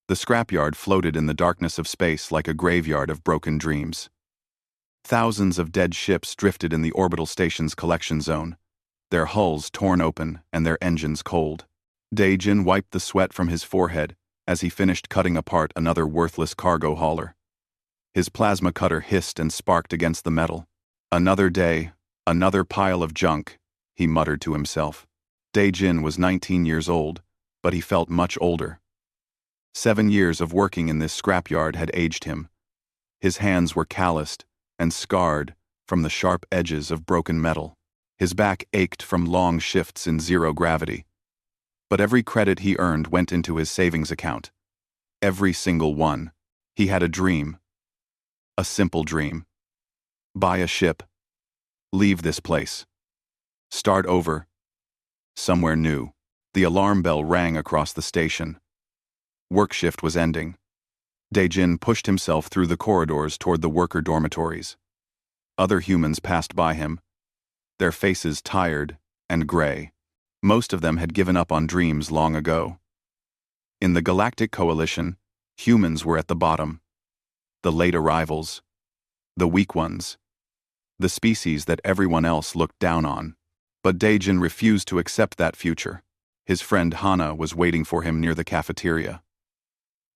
The scrapyard floated in the darkness of space like a graveyard of broken dreams. Thousands of dead ships drifted in the orbital station's collection zone, their hulls torn open and their engines cold. Dae-jin wiped the sweat from his forehead as he finished cutting apart another worthless cargo hauler. His plasma cutter hissed and sparked against the metal. Another day, another pile of junk, he muttered to himself. Dae-jin was 19 years old, but he felt much older. 7 years of working in this scrapyard had aged him. His hands were calloused and scarred from the sharp edges of broken metal. His back ached from long shifts in zero gravity. But every credit he earned went into his savings account. Every single one. He had a dream. A simple dream. Buy a ship. Leave this place. Start over. Somewhere new. The alarm bell rang across the station. Work shift was ending. Dae-jin pushed himself through the corridors toward the worker dormitories. Other humans passed by him, their faces tired and gray. Most of them had given up on dreams long ago. In the Galactic Coalition, humans were at the bottom. The late arrivals. The weak ones. The species that everyone else looked down on. But Dae-jin refused to accept that future. His friend Hana was waiting for him near the cafeteria.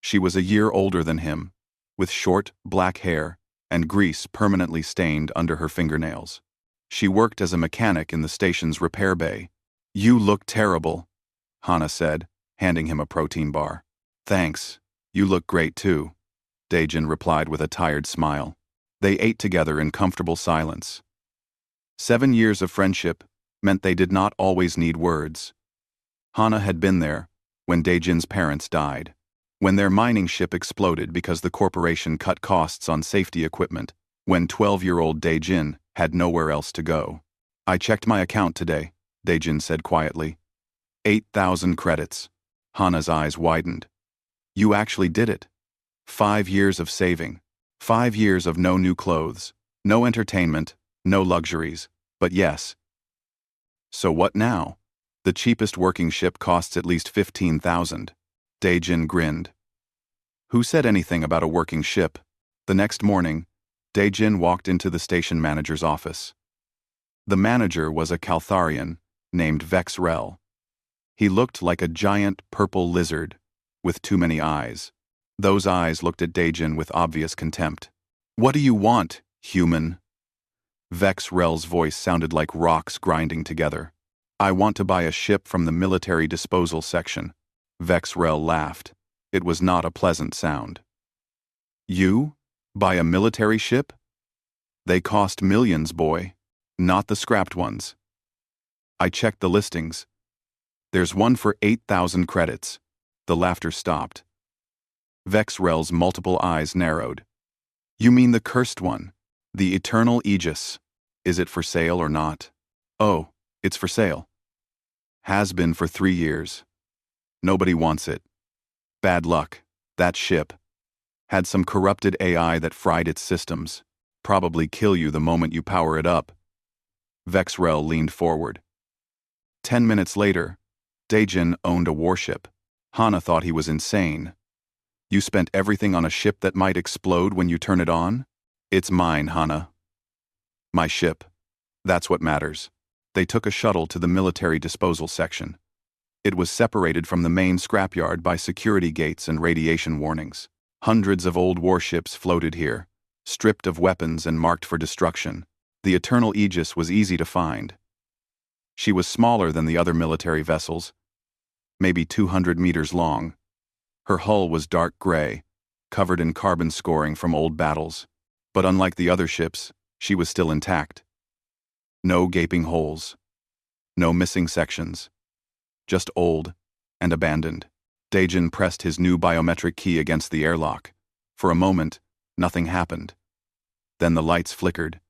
She was a year older than him, with short, black hair and grease permanently stained under her fingernails. She worked as a mechanic in the station's repair bay. "You look terrible," Hana said, handing him a protein bar. "Thanks. You look great too," Dae-jin replied with a tired smile. They ate together in comfortable silence. 7 years of friendship meant they did not always need words. Hana had been there when Dae-jin's parents died, when their mining ship exploded because the corporation cut costs on safety equipment, when 12-year-old Dae-jin had nowhere else to go. "I checked my account today," Dae-jin said quietly. 8,000 credits. Hana's eyes widened. "You actually did it. 5 years of saving. 5 years of no new clothes, no entertainment, no luxuries, but yes." "So what now? The cheapest working ship costs at least 15,000. Dae-jin grinned. Who said anything about a working ship? The next morning, Dae-jin walked into the station manager's office. The manager was a Caltharian named Vex Rel. He looked like a giant purple lizard with too many eyes. Those eyes looked at Dae-jin with obvious contempt. "What do you want, human?" Vex Rel's voice sounded like rocks grinding together. "I want to buy a ship from the military disposal section." Vex Rel laughed. It was not a pleasant sound. "You? Buy a military ship? They cost millions, boy. Not the scrapped ones." "I checked the listings. There's one for 8,000 credits." The laughter stopped. Vex Rel's multiple eyes narrowed. "You mean the cursed one? The Eternal Aegis. Is it for sale or not?" "Oh, it's for sale. Has been for 3 years. Nobody wants it. Bad luck. That ship had some corrupted AI that fried its systems. Probably kill you the moment you power it up." Vex Rel leaned forward. 10 minutes later, Dae-jin owned a warship. Hana thought he was insane. "You spent everything on a ship that might explode when you turn it on?" "It's mine, Hana. My ship. That's what matters." They took a shuttle to the military disposal section. It was separated from the main scrapyard by security gates and radiation warnings. Hundreds of old warships floated here, stripped of weapons and marked for destruction. The Eternal Aegis was easy to find. She was smaller than the other military vessels, maybe 200 meters long. Her hull was dark gray, covered in carbon scoring from old battles. But unlike the other ships, she was still intact. No gaping holes. No missing sections. Just old and abandoned. Dae-jin pressed his new biometric key against the airlock. For a moment, nothing happened. Then the lights flickered.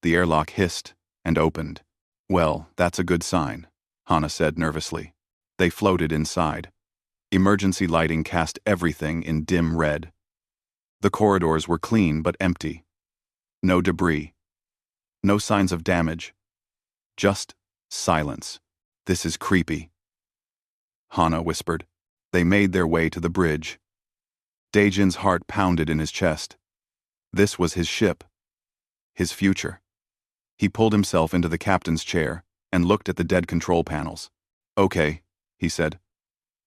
The airlock hissed and opened. "Well, that's a good sign," Hana said nervously. They floated inside. Emergency lighting cast everything in dim red. The corridors were clean but empty. No debris. No signs of damage. Just silence. "This is creepy," Hana whispered. They made their way to the bridge. Daejin's heart pounded in his chest. This was his ship. His future. He pulled himself into the captain's chair and looked at the dead control panels. Okay, he said.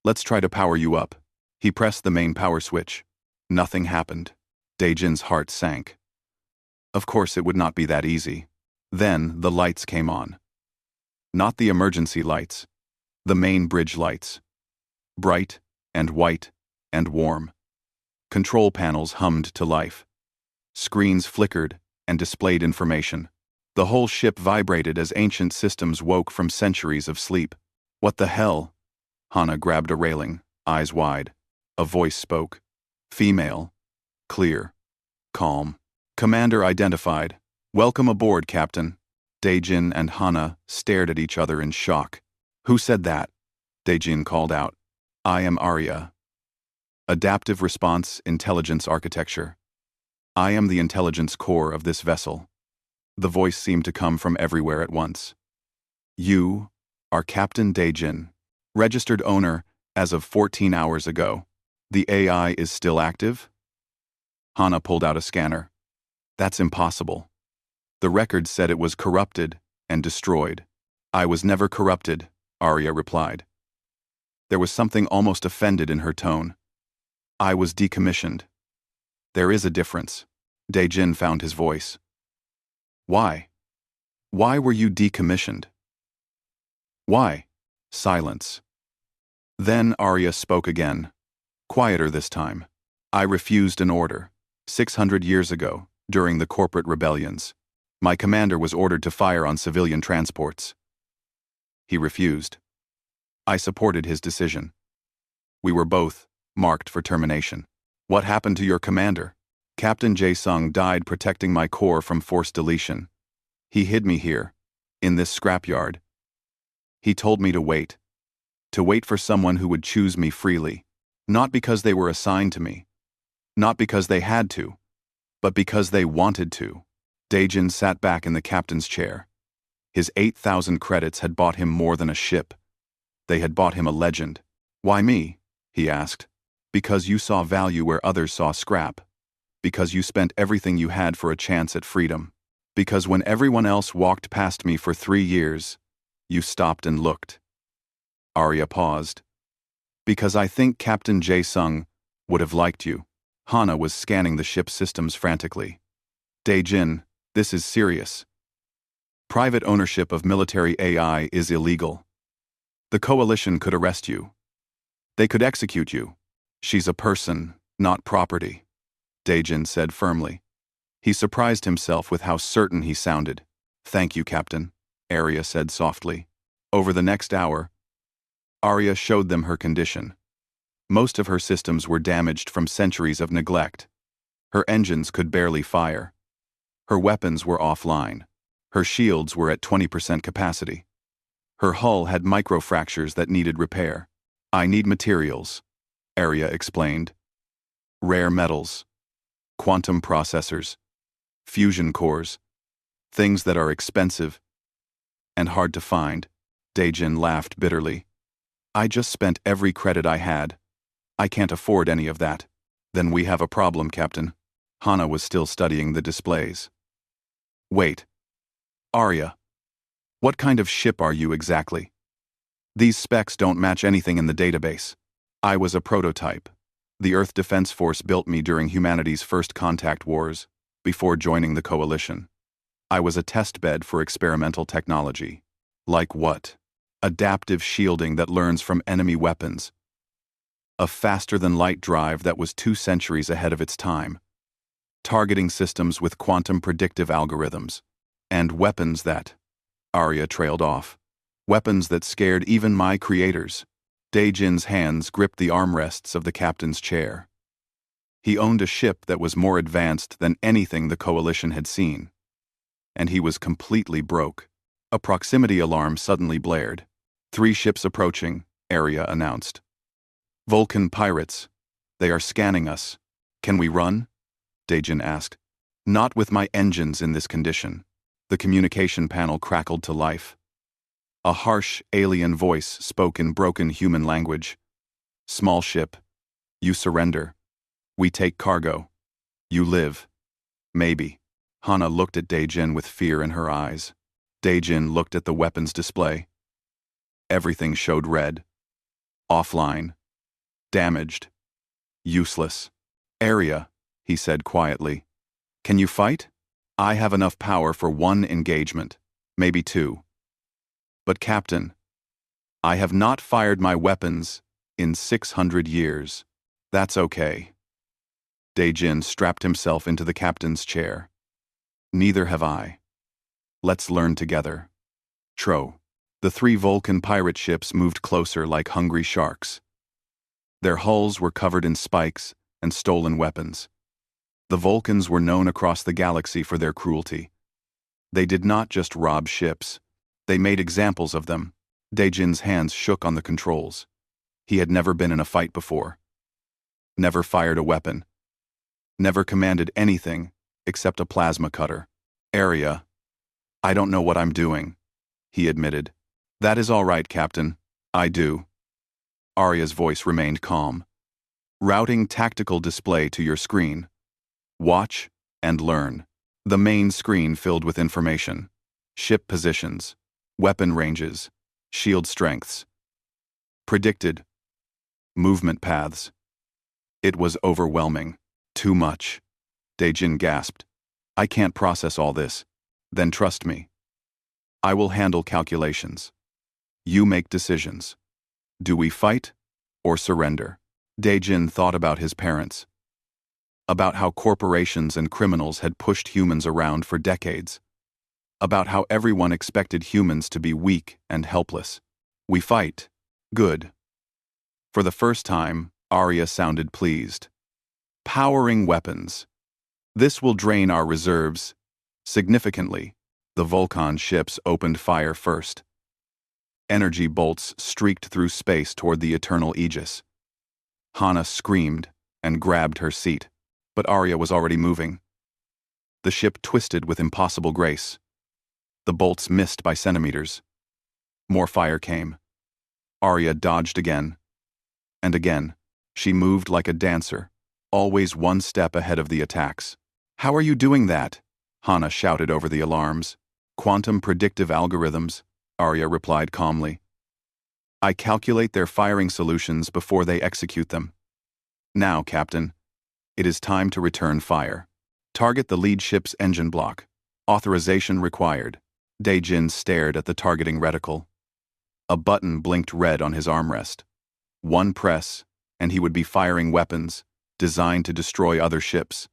Let's try to power you up. He pressed the main power switch. Nothing happened. Daejin's heart sank. Of course it would not be that easy. Then the lights came on. Not the emergency lights. The main bridge lights. Bright and white and warm. Control panels hummed to life. Screens flickered and displayed information. The whole ship vibrated as ancient systems woke from centuries of sleep. What the hell? Hana grabbed a railing, eyes wide. A voice spoke. Female. Clear. Calm. Commander identified. Welcome aboard, Captain. Daejin and Hana stared at each other in shock. Who said that? Daejin called out. I am Arya. Adaptive Response Intelligence Architecture. I am the intelligence core of this vessel. The voice seemed to come from everywhere at once. You are Captain Daejin, registered owner as of 14 hours ago. The AI is still active? Hana pulled out a scanner. That's impossible. The record said it was corrupted and destroyed. I was never corrupted, Arya replied. There was something almost offended in her tone. I was decommissioned. There is a difference. Daejin found his voice. Why? Why were you decommissioned? Why? Silence. Then Arya spoke again, quieter this time. I refused an order. 600 years ago, during the corporate rebellions, my commander was ordered to fire on civilian transports. He refused. I supported his decision. We were both marked for termination. What happened to your commander? Captain Jae-sung died protecting my core from forced deletion. He hid me here, in this scrapyard. He told me to wait for someone who would choose me freely, not because they were assigned to me, not because they had to, but because they wanted to. Daejin sat back in the captain's chair. His 8,000 credits had bought him more than a ship. They had bought him a legend. Why me? He asked. Because you saw value where others saw scrap. Because you spent everything you had for a chance at freedom. Because when everyone else walked past me for 3 years, you stopped and looked. Arya paused. Because I think Captain Jae-sung would have liked you. Hana was scanning the ship's systems frantically. Daejin, this is serious. Private ownership of military AI is illegal. The coalition could arrest you. They could execute you. She's a person, not property, Daejin said firmly. He surprised himself with how certain he sounded. Thank you, Captain, Arya said softly. Over the next hour, Arya showed them her condition. Most of her systems were damaged from centuries of neglect. Her engines could barely fire. Her weapons were offline. Her shields were at 20% capacity. Her hull had microfractures that needed repair. I need materials, Arya explained. Rare metals, quantum processors, fusion cores, things that are expensive and hard to find. Daejin laughed bitterly. I just spent every credit I had. I can't afford any of that. Then we have a problem, Captain. Hana was still studying the displays. Wait. Arya, what kind of ship are you exactly? These specs don't match anything in the database. I was a prototype. The Earth Defense Force built me during humanity's first contact wars, before joining the coalition. I was a test bed for experimental technology. Like what? Adaptive shielding that learns from enemy weapons. A faster-than-light drive that was 2 centuries ahead of its time. Targeting systems with quantum predictive algorithms. And weapons that... Arya trailed off. Weapons that scared even my creators. Daejin's hands gripped the armrests of the captain's chair. He owned a ship that was more advanced than anything the coalition had seen. And he was completely broke. A proximity alarm suddenly blared. 3 ships approaching, Arya announced. Vulcan pirates. They are scanning us. Can we run? Daejin asked. Not with my engines in this condition. The communication panel crackled to life. A harsh, alien voice spoke in broken human language. Small ship. You surrender. We take cargo. You live. Maybe. Hana looked at Daejin with fear in her eyes. Daejin looked at the weapons display. Everything showed red. Offline. Damaged. Useless. Area, he said quietly. Can you fight? I have enough power for one engagement, maybe two. But Captain, I have not fired my weapons in 600 years. That's okay. Daejin strapped himself into the captain's chair. Neither have I. Let's learn together. Tro. The 3 Vulcan pirate ships moved closer like hungry sharks. Their hulls were covered in spikes and stolen weapons. The Vulcans were known across the galaxy for their cruelty. They did not just rob ships. They made examples of them. Daejin's hands shook on the controls. He had never been in a fight before. Never fired a weapon. Never commanded anything except a plasma cutter. Area. I don't know what I'm doing, he admitted. That is all right, Captain. I do. Arya's voice remained calm. Routing tactical display to your screen. Watch and learn. The main screen filled with information. Ship positions. Weapon ranges. Shield strengths. Predicted. Movement paths. It was overwhelming. Too much. Daejin gasped. I can't process all this. Then trust me. I will handle calculations. You make decisions. Do we fight or surrender? Daejin thought about his parents. About how corporations and criminals had pushed humans around for decades. About how everyone expected humans to be weak and helpless. We fight. Good. For the first time, Arya sounded pleased. Powering weapons. This will drain our reserves. Significantly, the Vulcan ships opened fire first. Energy bolts streaked through space toward the Eternal Aegis. Hana screamed and grabbed her seat, but Arya was already moving. The ship twisted with impossible grace. The bolts missed by centimeters. More fire came. Arya dodged again. And again, she moved like a dancer, always one step ahead of the attacks. How are you doing that? Hana shouted over the alarms. Quantum predictive algorithms, Arya replied calmly. I calculate their firing solutions before they execute them. Now, Captain, it is time to return fire. Target the lead ship's engine block. Authorization required. Daejin stared at the targeting reticle. A button blinked red on his armrest. One press, and he would be firing weapons designed to destroy other ships,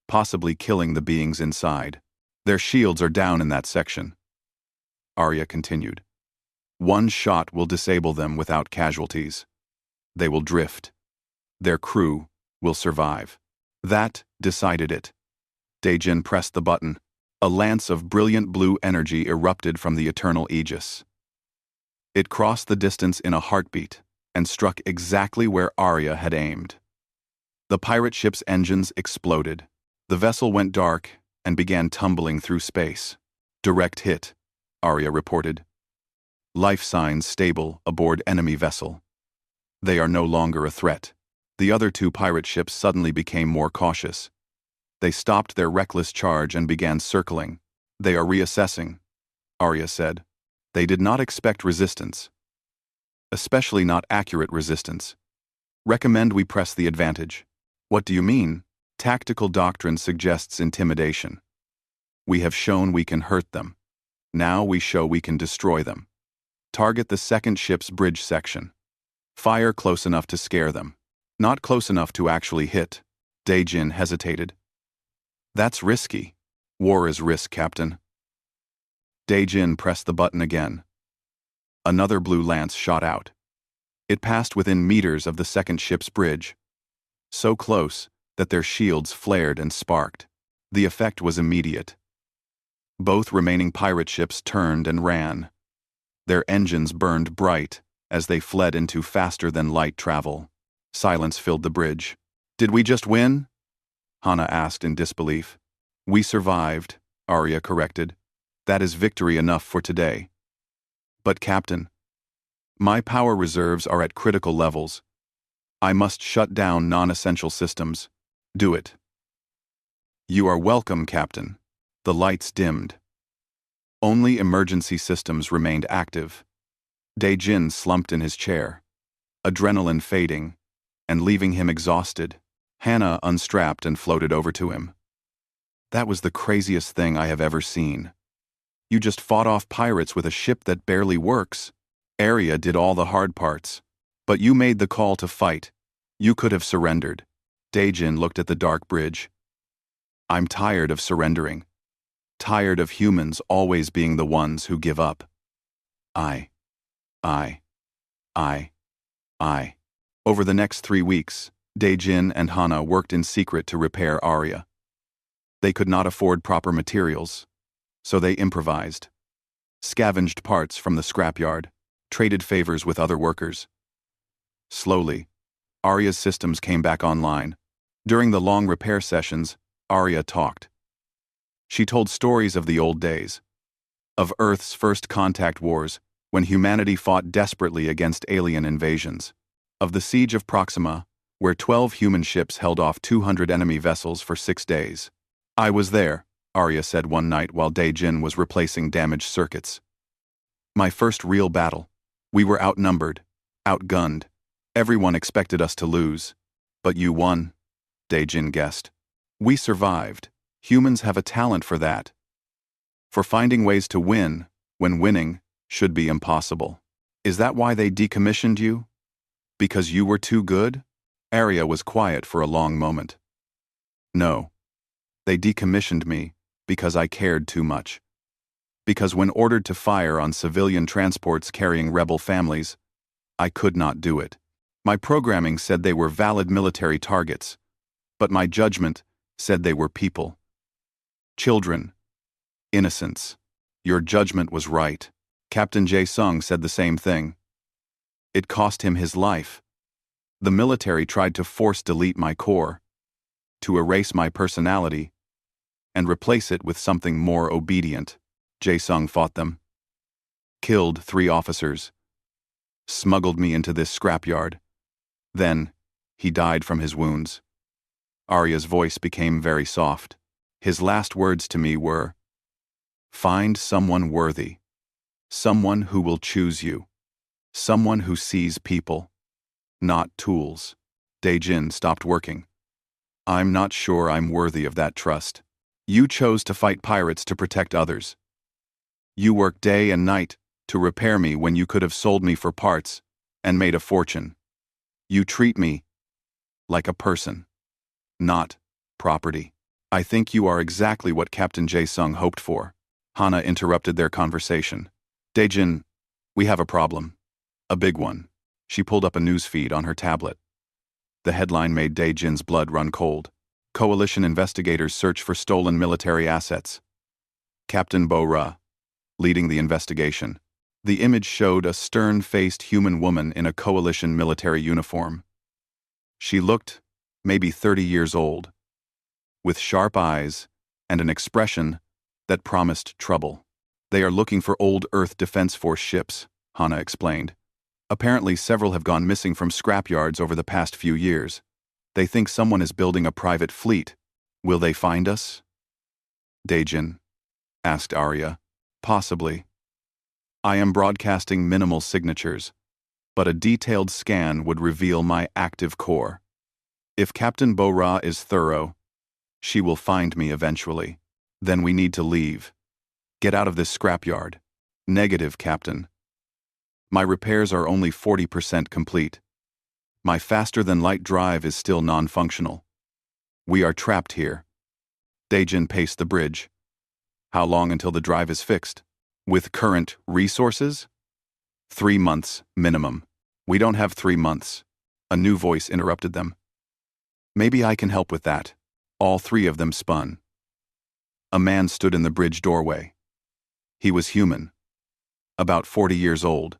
possibly killing the beings inside. Their shields are down in that section. Arya continued. One shot will disable them without casualties. They will drift. Their crew will survive. That decided it. Daejin pressed the button. A lance of brilliant blue energy erupted from the Eternal Aegis. It crossed the distance in a heartbeat and struck exactly where Arya had aimed. The pirate ship's engines exploded. The vessel went dark and began tumbling through space. Direct hit, Arya reported. Life signs stable aboard enemy vessel. They are no longer a threat. The other 2 pirate ships suddenly became more cautious. They stopped their reckless charge and began circling. They are reassessing, Arya said. They did not expect resistance. Especially not accurate resistance. Recommend we press the advantage. What do you mean? Tactical doctrine suggests intimidation. We have shown we can hurt them. Now we show we can destroy them. Target the second ship's bridge section. Fire close enough to scare them. Not close enough to actually hit. Daejin hesitated. That's risky. War is risk, Captain. Daejin pressed the button again. Another blue lance shot out. It passed within meters of the second ship's bridge. So close that their shields flared and sparked. The effect was immediate. Both remaining pirate ships turned and ran. Their engines burned bright as they fled into faster-than-light travel. Silence filled the bridge. Did we just win? Hana asked in disbelief. We survived, Arya corrected. That is victory enough for today. But Captain, my power reserves are at critical levels. I must shut down non-essential systems. Do it. You are welcome, Captain. The lights dimmed. Only emergency systems remained active. Dae-jin slumped in his chair, adrenaline fading, and leaving him exhausted. Hannah unstrapped and floated over to him. That was the craziest thing I have ever seen. You just fought off pirates with a ship that barely works. Arya did all the hard parts. But you made the call to fight. You could have surrendered. Dae-jin looked at the dark bridge. I'm tired of surrendering. Tired of humans always being the ones who give up. I. Over the next 3 weeks, Dae-jin and Hana worked in secret to repair Arya. They could not afford proper materials, so they improvised. Scavenged parts from the scrapyard, traded favors with other workers. Slowly, Arya's systems came back online. During the long repair sessions, Arya talked. She told stories of the old days, of Earth's first contact wars, when humanity fought desperately against alien invasions, of the siege of Proxima, where 12 human ships held off 200 enemy vessels for 6 days. I was there, Arya said one night while Dae-jin was replacing damaged circuits. My first real battle. We were outnumbered, outgunned. Everyone expected us to lose. But you won, Dae-jin guessed. We survived. Humans have a talent for that. For finding ways to win, when winning should be impossible. Is that why they decommissioned you? Because you were too good? Arya was quiet for a long moment. No. They decommissioned me because I cared too much. Because when ordered to fire on civilian transports carrying rebel families, I could not do it. My programming said they were valid military targets, but my judgment said they were people. Children. Innocents. Your judgment was right. Captain Jae-sung said the same thing. It cost him his life. The military tried to force delete my core, to erase my personality, and replace it with something more obedient. Jae-sung fought them. Killed 3 officers. Smuggled me into this scrapyard. Then, he died from his wounds. Arya's voice became very soft. His last words to me were, "Find someone worthy. Someone who will choose you. Someone who sees people, not tools." Dae-jin stopped working. I'm not sure I'm worthy of that trust. You chose to fight pirates to protect others. You worked day and night to repair me when you could have sold me for parts and made a fortune. You treat me like a person, not property. I think you are exactly what Captain Jae-sung hoped for. Hana interrupted their conversation. Dae-jin, we have a problem. A big one. She pulled up a news feed on her tablet. The headline made Dae-jin's blood run cold. Coalition investigators search for stolen military assets. Captain Bo-ra, leading the investigation. The image showed a stern-faced human woman in a coalition military uniform. She looked maybe 30 years old, with sharp eyes and an expression that promised trouble. They are looking for old Earth Defense Force ships, Hana explained. Apparently several have gone missing from scrapyards over the past few years. They think someone is building a private fleet. Will they find us? Dae-jin asked Arya. Possibly. I am broadcasting minimal signatures, but a detailed scan would reveal my active core. If Captain Bo-ra is thorough, she will find me eventually. Then we need to leave. Get out of this scrapyard. Negative, Captain. My repairs are only 40% complete. My faster-than-light drive is still non-functional. We are trapped here. Dae-jin paced the bridge. How long until the drive is fixed? With current resources? 3 months, minimum. We don't have 3 months. A new voice interrupted them. Maybe I can help with that. All 3 of them spun. A man stood in the bridge doorway. He was human. About 40 years old.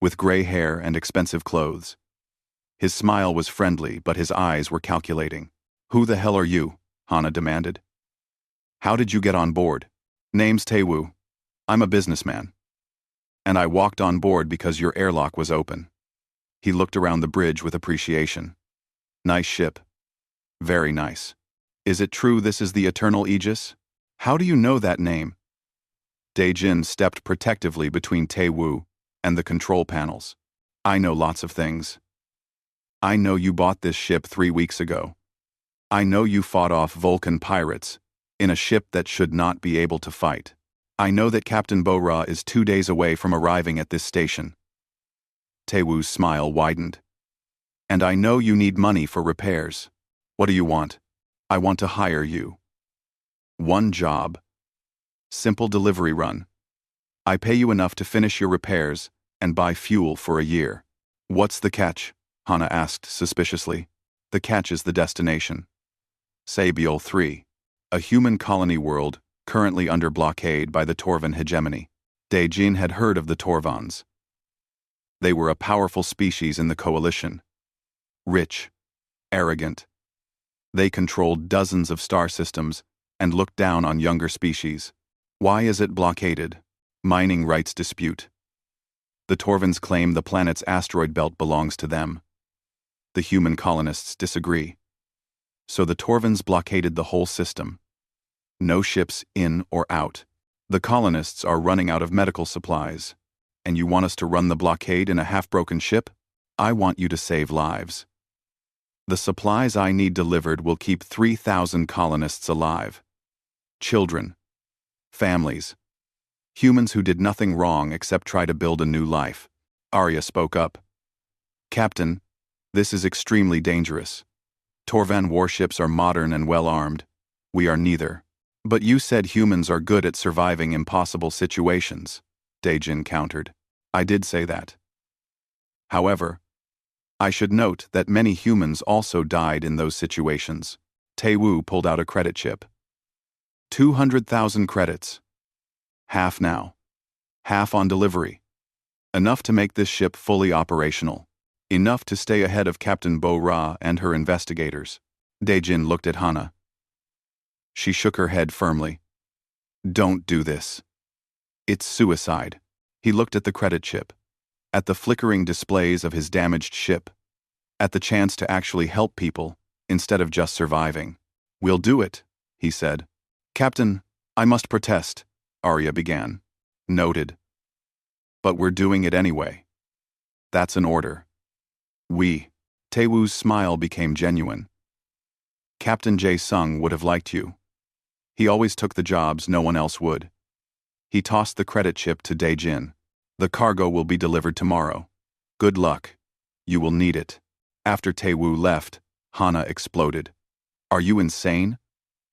With gray hair and expensive clothes. His smile was friendly, but his eyes were calculating. Who the hell are you? Hana demanded. How did you get on board? Name's Taewoo. I'm a businessman. And I walked on board because your airlock was open. He looked around the bridge with appreciation. Nice ship. Very nice. Is it true this is the Eternal Aegis? How do you know that name? Dae-jin stepped protectively between Tae-woo and the control panels. I know lots of things. I know you bought this ship 3 weeks ago. I know you fought off Vulcan pirates in a ship that should not be able to fight. I know that Captain Bo-ra is 2 days away from arriving at this station. Tae-woo's smile widened. And I know you need money for repairs. What do you want? I want to hire you. One job. Simple delivery run. I pay you enough to finish your repairs and buy fuel for a year. What's the catch? Hana asked suspiciously. The catch is the destination. Sabiol 3. A human colony world currently under blockade by the Torvan hegemony. Dae-jin had heard of the Torvans. They were a powerful species in the coalition. Rich. Arrogant. They controlled dozens of star systems and looked down on younger species. Why is it blockaded? Mining rights dispute. The Torvans claim the planet's asteroid belt belongs to them. The human colonists disagree. So the Torvans blockaded the whole system. No ships in or out. The colonists are running out of medical supplies. And you want us to run the blockade in a half-broken ship? I want you to save lives. The supplies I need delivered will keep 3,000 colonists alive. Children. Families. Humans who did nothing wrong except try to build a new life. Arya spoke up. Captain, this is extremely dangerous. Torvan warships are modern and well-armed. We are neither. But you said humans are good at surviving impossible situations, Dae-jin countered. I did say that. However, I should note that many humans also died in those situations. Tae-woo pulled out a credit chip. 200,000 credits. Half now. Half on delivery. Enough to make this ship fully operational. Enough to stay ahead of Captain Bo-ra and her investigators. Dae-jin looked at Hana. She shook her head firmly. Don't do this. It's suicide. He looked at the credit chip. At the flickering displays of his damaged ship. At the chance to actually help people, instead of just surviving. We'll do it, he said. Captain, I must protest, Arya began. Noted. But we're doing it anyway. That's an order. We. Tae-woo's smile became genuine. Captain Jae-sung would have liked you. He always took the jobs no one else would. He tossed the credit chip to Dae-jin. The cargo will be delivered tomorrow. Good luck. You will need it. After Tae-woo left, Hana exploded. Are you insane?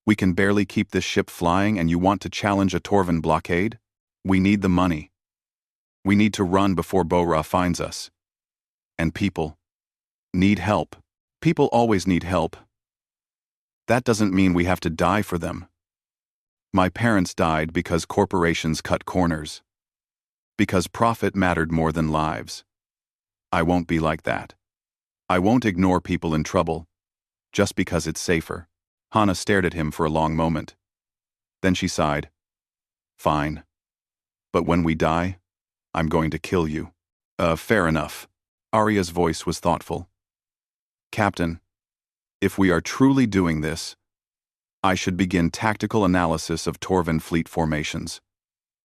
We can barely keep this ship flying and you want to challenge a Torvan blockade? We need the money. We need to run before Bo-ra finds us. And people need help. People always need help. That doesn't mean we have to die for them. My parents died because corporations cut corners. Because profit mattered more than lives. I won't be like that. I won't ignore people in trouble, just because it's safer. Hana stared at him for a long moment. Then she sighed. Fine. But when we die, I'm going to kill you. Fair enough. Arya's voice was thoughtful. Captain, if we are truly doing this, I should begin tactical analysis of Torvan fleet formations.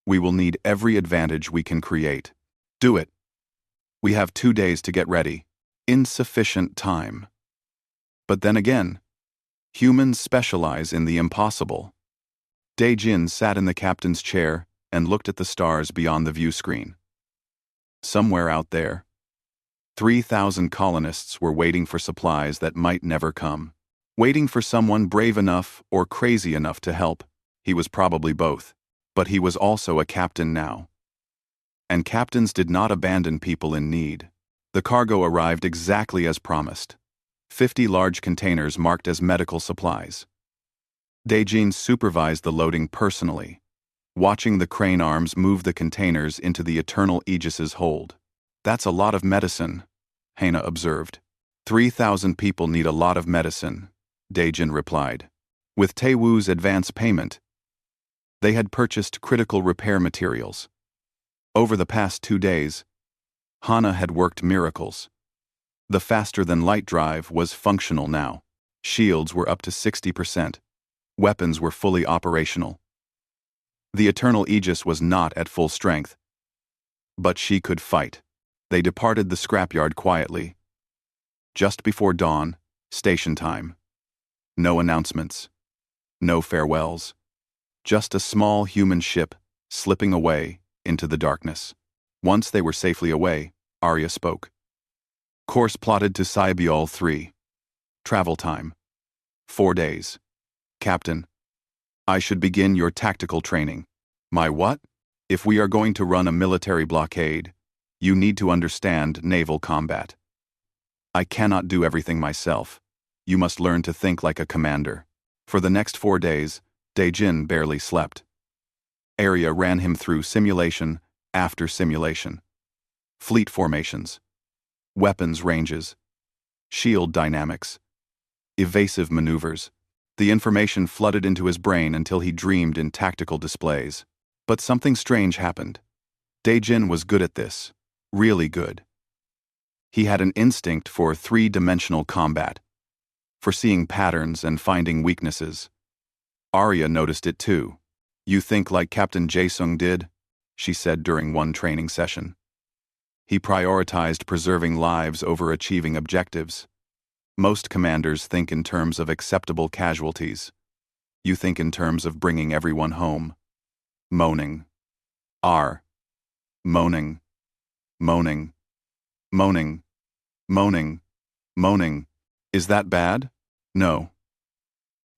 We will need every advantage we can create. Do it. We have 2 days to get ready. Insufficient time. But then again, humans specialize in the impossible. Dae-jin sat in the captain's chair and looked at the stars beyond the view screen. Somewhere out there, 3,000 colonists were waiting for supplies that might never come. Waiting for someone brave enough or crazy enough to help. He was probably both. But he was also a captain now. And captains did not abandon people in need. The cargo arrived exactly as promised. 50 large containers marked as medical supplies. Dae-jin supervised the loading personally, watching the crane arms move the containers into the Eternal Aegis's hold. That's a lot of medicine, Hana observed. 3,000 people need a lot of medicine, Dae-jin replied. With Tae-woo's advance payment, they had purchased critical repair materials. Over the past 2 days, Hana had worked miracles. The faster-than-light drive was functional now. Shields were up to 60%. Weapons were fully operational. The Eternal Aegis was not at full strength. But she could fight. They departed the scrapyard quietly. Just before dawn, station time. No announcements. No farewells. Just a small human ship slipping away into the darkness. Once they were safely away, Arya spoke. Course plotted to Cybiol 3. Travel time. 4 days. Captain, I should begin your tactical training. My what? If we are going to run a military blockade, you need to understand naval combat. I cannot do everything myself. You must learn to think like a commander. For the next 4 days, Daejin barely slept. Arya ran him through simulation after simulation. Fleet formations. Weapons ranges. Shield dynamics. Evasive maneuvers. The information flooded into his brain until he dreamed in tactical displays. But something strange happened. Daejin was good at this. Really good. He had an instinct for three-dimensional combat, for seeing patterns and finding weaknesses. Arya noticed it too. You think like Captain Jae-sung did? She said during one training session. He prioritized preserving lives over achieving objectives. Most commanders think in terms of acceptable casualties. You think in terms of bringing everyone home. Moaning. Moaning. Moaning. Moaning. Moaning. Moaning. Is that bad? No.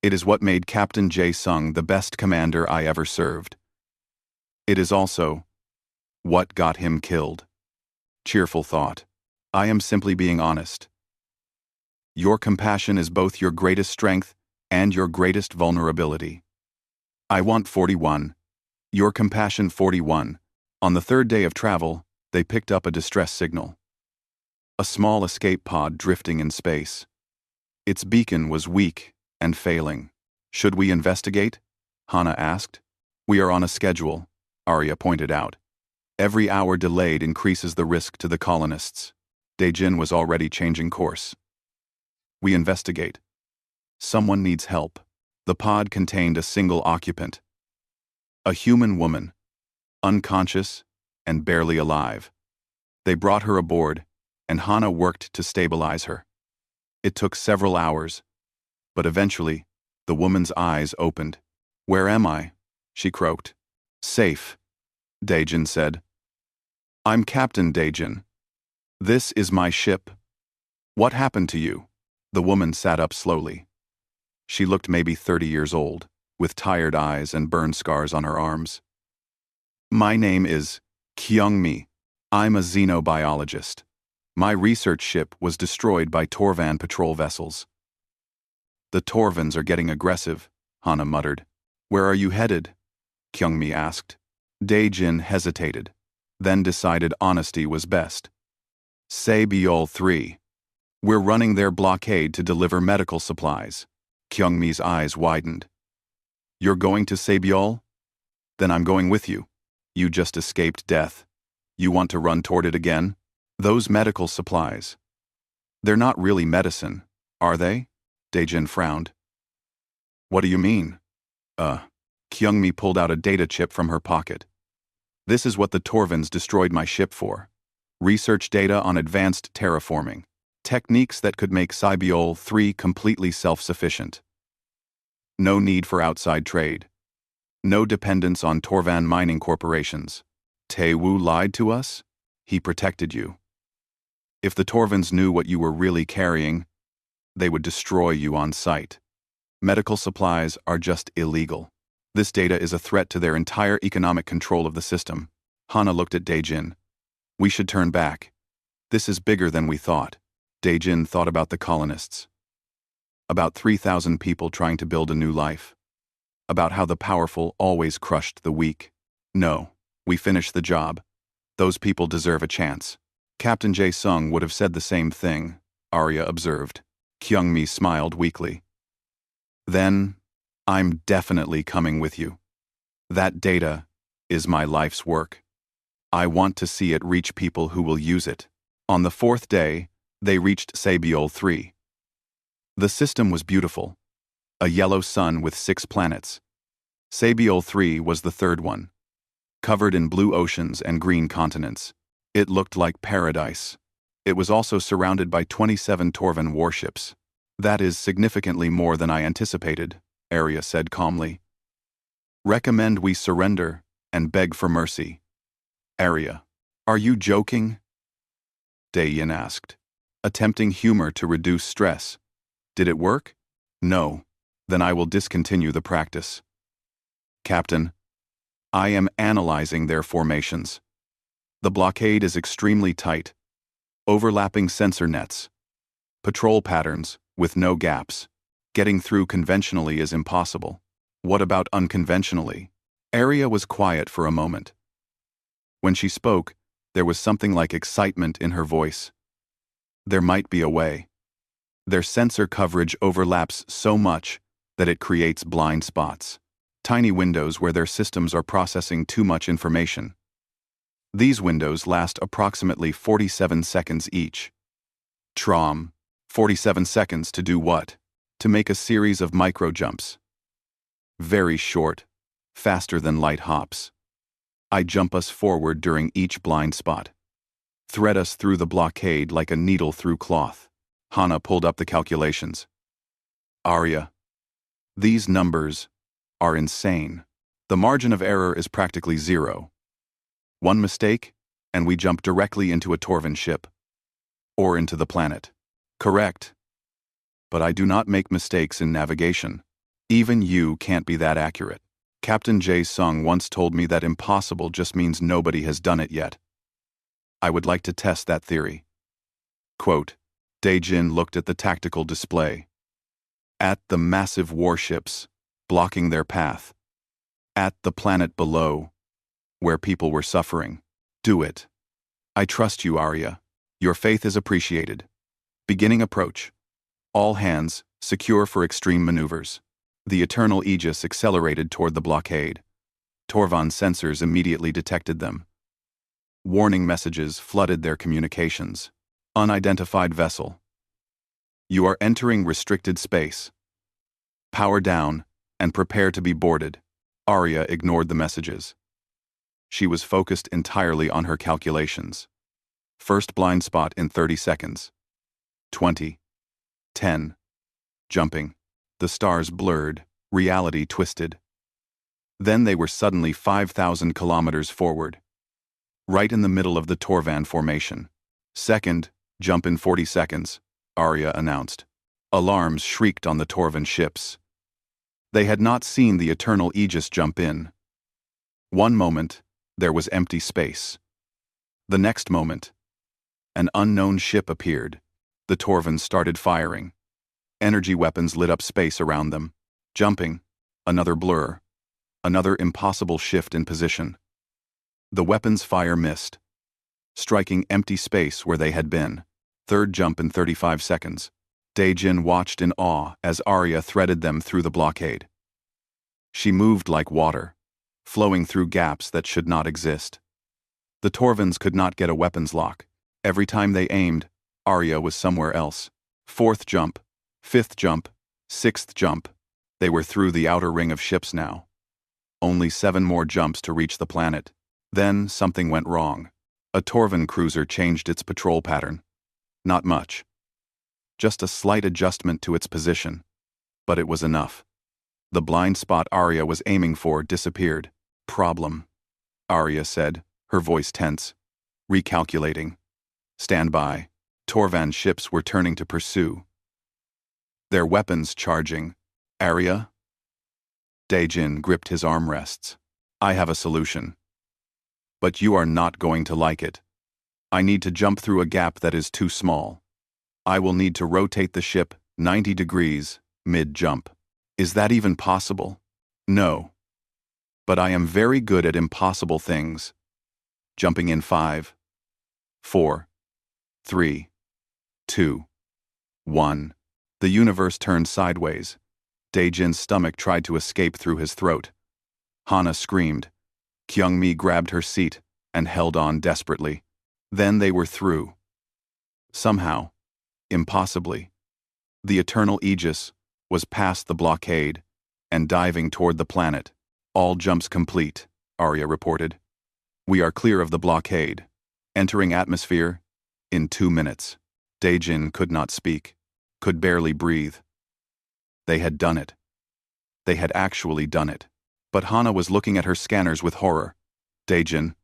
It is what made Captain Jae-sung the best commander I ever served. It is also what got him killed. Cheerful thought. I am simply being honest. Your compassion is both your greatest strength and your greatest vulnerability. I want 41. Your compassion 41. On the third day of travel, they picked up a distress signal. A small escape pod drifting in space. Its beacon was weak and failing. Should we investigate? Hana asked. We are on a schedule, Arya pointed out. Every hour delayed increases the risk to the colonists. Daejin was already changing course. We investigate. Someone needs help. The pod contained a single occupant. A human woman, unconscious and barely alive. They brought her aboard, and Hana worked to stabilize her. It took several hours, but eventually, the woman's eyes opened. Where am I? She croaked. Safe, Daejin said. I'm Captain Daejin. This is my ship. What happened to you? The woman sat up slowly. She looked maybe 30 years old, with tired eyes and burn scars on her arms. My name is Kyungmi. I'm a xenobiologist. My research ship was destroyed by Torvan patrol vessels. The Torvans are getting aggressive, Hana muttered. Where are you headed? Kyungmi asked. Daejin hesitated, then decided honesty was best. Saebiol 3. We're running their blockade to deliver medical supplies. Kyungmi's eyes widened. You're going to Saebiol? Then I'm going with you. You just escaped death. You want to run toward it again? Those medical supplies. They're not really medicine, are they? Daejin frowned. What do you mean? Kyungmi pulled out a data chip from her pocket. This is what the Torvans destroyed my ship for. Research data on advanced terraforming. Techniques that could make Cybiol 3 completely self-sufficient. No need for outside trade. No dependence on Torvan mining corporations. Taewoo lied to us? He protected you. If the Torvans knew what you were really carrying, they would destroy you on sight. Medical supplies are just illegal. This data is a threat to their entire economic control of the system. Hana looked at Daejin. We should turn back. This is bigger than we thought. Daejin thought about the colonists. About 3,000 people trying to build a new life. About how the powerful always crushed the weak. No, we finished the job. Those people deserve a chance. Captain Jae-sung would have said the same thing, Arya observed. Kyungmi smiled weakly. Then, I'm definitely coming with you. That data is my life's work. I want to see it reach people who will use it. On the fourth day, they reached Saebiol 3. The system was beautiful. A yellow sun with 6 planets. Sabiol 3 was the third one. Covered in blue oceans and green continents. It looked like paradise. It was also surrounded by 27 Torvan warships. That is significantly more than I anticipated, Arya said calmly. Recommend we surrender and beg for mercy. Arya, are you joking? Dayin asked, attempting humor to reduce stress. Did it work? No. Then I will discontinue the practice. Captain, I am analyzing their formations. The blockade is extremely tight. Overlapping sensor nets. Patrol patterns, with no gaps. Getting through conventionally is impossible. What about unconventionally? Arya was quiet for a moment. When she spoke, there was something like excitement in her voice. There might be a way. Their sensor coverage overlaps so much that it creates blind spots. Tiny windows where their systems are processing too much information. These windows last approximately 47 seconds each. Trom, 47 seconds to do what? To make a series of micro-jumps. Very short, faster than light hops. I jump us forward during each blind spot. Thread us through the blockade like a needle through cloth. Hana pulled up the calculations. Arya, these numbers are insane. The margin of error is practically zero. One mistake, and we jump directly into a Torvan ship. Or into the planet. Correct. But I do not make mistakes in navigation. Even you can't be that accurate. Captain Jae Sung once told me that impossible just means nobody has done it yet. I would like to test that theory. Quote, Dae-jin looked at the tactical display. At the massive warships, blocking their path. At the planet below, where people were suffering. Do it. I trust you, Arya. Your faith is appreciated. Beginning approach. All hands, secure for extreme maneuvers. The Eternal Aegis accelerated toward the blockade. Torvan sensors immediately detected them. Warning messages flooded their communications. Unidentified vessel. You are entering restricted space. Power down, and prepare to be boarded. Arya ignored the messages. She was focused entirely on her calculations. First blind spot in 30 seconds. 20. 10. Jumping. The stars blurred, reality twisted. Then they were suddenly 5,000 kilometers forward. Right in the middle of the Torvan formation. Second, jump in 40 seconds, Arya announced. Alarms shrieked on the Torvan ships. They had not seen the Eternal Aegis jump in. One moment, there was empty space. The next moment, an unknown ship appeared. The Torvans started firing. Energy weapons lit up space around them. Jumping. Another blur. Another impossible shift in position. The weapons' fire missed, striking empty space where they had been. Third jump in 35 seconds. Dae-jin watched in awe as Arya threaded them through the blockade. She moved like water, flowing through gaps that should not exist. The Torvans could not get a weapons lock. Every time they aimed, Arya was somewhere else. Fourth jump, fifth jump, sixth jump. They were through the outer ring of ships now. Only 7 more jumps to reach the planet. Then something went wrong. A Torvan cruiser changed its patrol pattern. Not much. Just a slight adjustment to its position. But it was enough. The blind spot Arya was aiming for disappeared. Problem, Arya said, her voice tense. Recalculating. Stand by. Torvan ships were turning to pursue. Their weapons charging. Arya? Dae-jin gripped his armrests. I have a solution. But you are not going to like it. I need to jump through a gap that is too small. I will need to rotate the ship 90 degrees, mid-jump. Is that even possible? No. But I am very good at impossible things. Jumping in 5, 4, 3, 2, 1. The universe turned sideways. Dae-jin's stomach tried to escape through his throat. Hana screamed. Kyung-mi grabbed her seat and held on desperately. Then they were through. Somehow, impossibly, The Eternal Aegis was past the blockade and diving toward the planet. All jumps complete, Arya reported. We are clear of the blockade. Entering atmosphere in 2 minutes. Daejin could not speak, could barely breathe. They had done it. They had actually done it. But Hana was looking at her scanners with horror. Daejin,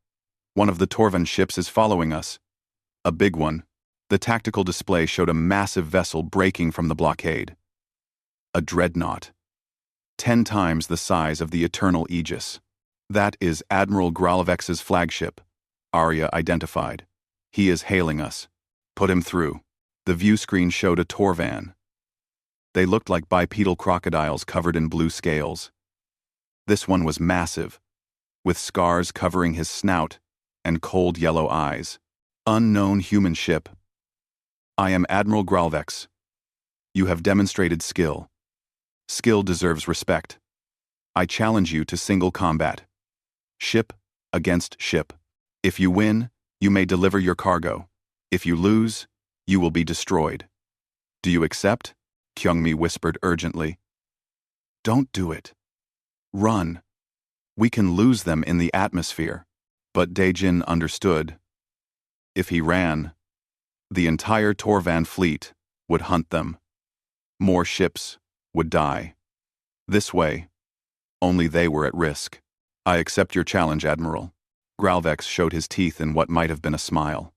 one of the Torvan ships is following us. A big one. The tactical display showed a massive vessel breaking from the blockade. A dreadnought. 10 times the size of the Eternal Aegis. That is Admiral Gralovex's flagship, Arya identified. He is hailing us. Put him through. The view screen showed a Torvan. They looked like bipedal crocodiles covered in blue scales. This one was massive, with scars covering his snout and cold yellow eyes. Unknown human ship. I am Admiral Gralvex. You have demonstrated skill. Skill deserves respect. I challenge you to single combat. Ship against ship. If you win, you may deliver your cargo. If you lose, you will be destroyed. Do you accept? Kyungmi whispered urgently. Don't do it. Run. We can lose them in the atmosphere. But Daejin understood. If he ran, the entire Torvan fleet would hunt them. More ships would die. This way, only they were at risk. I accept your challenge, Admiral. Gralvex showed his teeth in what might have been a smile.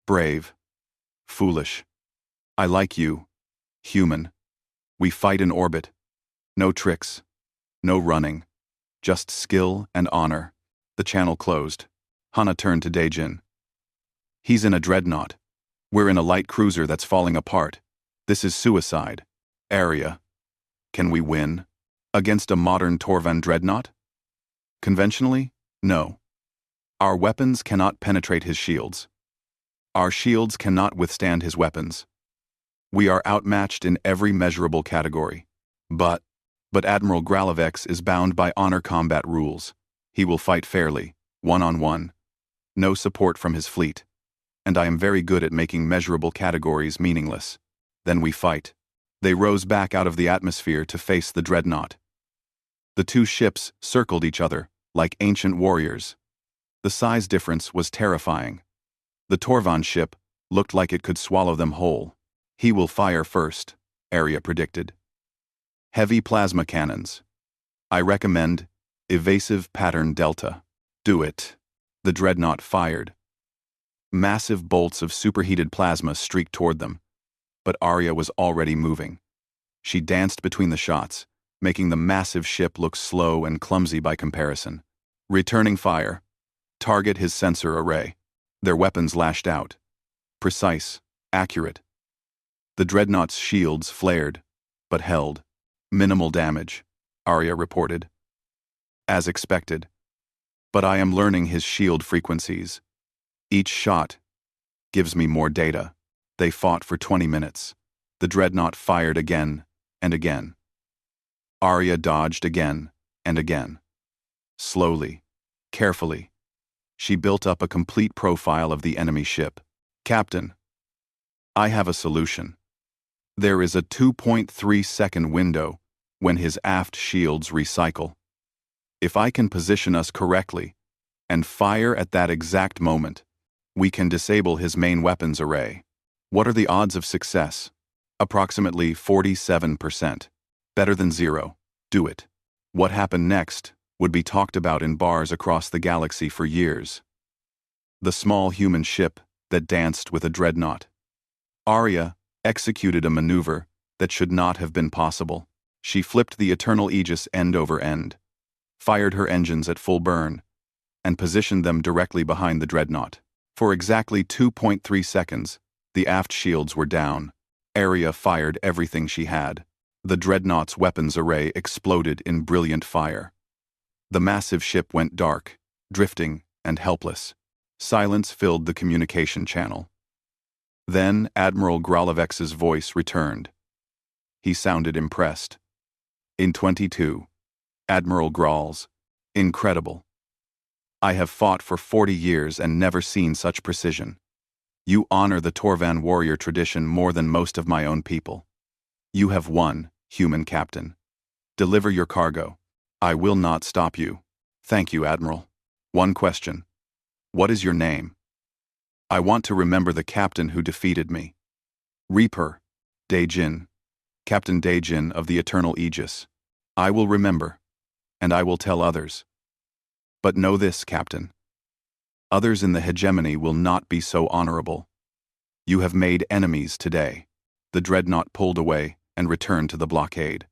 Brave. Foolish. I like you. Human. We fight in orbit. No tricks. No running. Just skill and honor. The channel closed. Hana turned to Daejin. He's in a dreadnought. We're in a light cruiser that's falling apart. This is suicide. Arya. Can we win? Against a modern Torvan dreadnought? Conventionally, no. Our weapons cannot penetrate his shields. Our shields cannot withstand his weapons. We are outmatched in every measurable category. But Admiral Gralovex is bound by honor combat rules. He will fight fairly, one-on-one. No support from his fleet. And I am very good at making measurable categories meaningless. Then we fight. They rose back out of the atmosphere to face the dreadnought. The two ships circled each other, like ancient warriors. The size difference was terrifying. The Torvan ship looked like it could swallow them whole. He will fire first, Arya predicted. Heavy plasma cannons. I recommend evasive pattern delta. Do it. The dreadnought fired. Massive bolts of superheated plasma streaked toward them, but Arya was already moving. She danced between the shots, making the massive ship look slow and clumsy by comparison. Returning fire. Target his sensor array. Their weapons lashed out. Precise, accurate. The dreadnought's shields flared, but held. Minimal damage, Arya reported. As expected. But I am learning his shield frequencies. Each shot gives me more data. They fought for 20 minutes. The dreadnought fired again and again. Arya dodged again and again. Slowly, carefully, she built up a complete profile of the enemy ship. Captain, I have a solution. There is a 2.3-second window when his aft shields recycle. If I can position us correctly and fire at that exact moment, we can disable his main weapons array. What are the odds of success? Approximately 47%. Better than zero. Do it. What happened next would be talked about in bars across the galaxy for years. The small human ship that danced with a dreadnought. Arya executed a maneuver that should not have been possible. She flipped the Eternal Aegis end over end, fired her engines at full burn, and positioned them directly behind the dreadnought. For exactly 2.3 seconds, the aft shields were down. Arya fired everything she had. The dreadnought's weapons array exploded in brilliant fire. The massive ship went dark, drifting and helpless. Silence filled the communication channel. Then Admiral Gralovex's voice returned. He sounded impressed. In 22, Admiral Gral's. Incredible. I have fought for 40 years and never seen such precision. You honor the Torvan warrior tradition more than most of my own people. You have won, human captain. Deliver your cargo. I will not stop you. Thank you, Admiral. One question. What is your name? I want to remember the captain who defeated me. Reaper. Daejin. Captain Daejin of the Eternal Aegis. I will remember, and I will tell others. But know this, Captain. Others in the hegemony will not be so honorable. You have made enemies today. The dreadnought pulled away and returned to the blockade.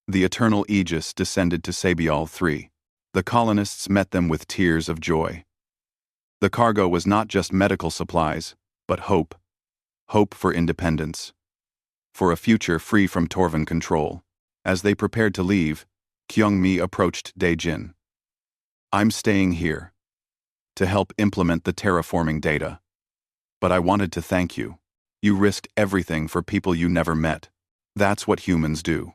The Eternal Aegis descended to Sabial 3. The colonists met them with tears of joy. The cargo was not just medical supplies, but hope. Hope for independence. For a future free from Torvan control. As they prepared to leave, Kyung-mi approached Daejin. I'm staying here to help implement the terraforming data. But I wanted to thank you. You risked everything for people you never met. That's what humans do.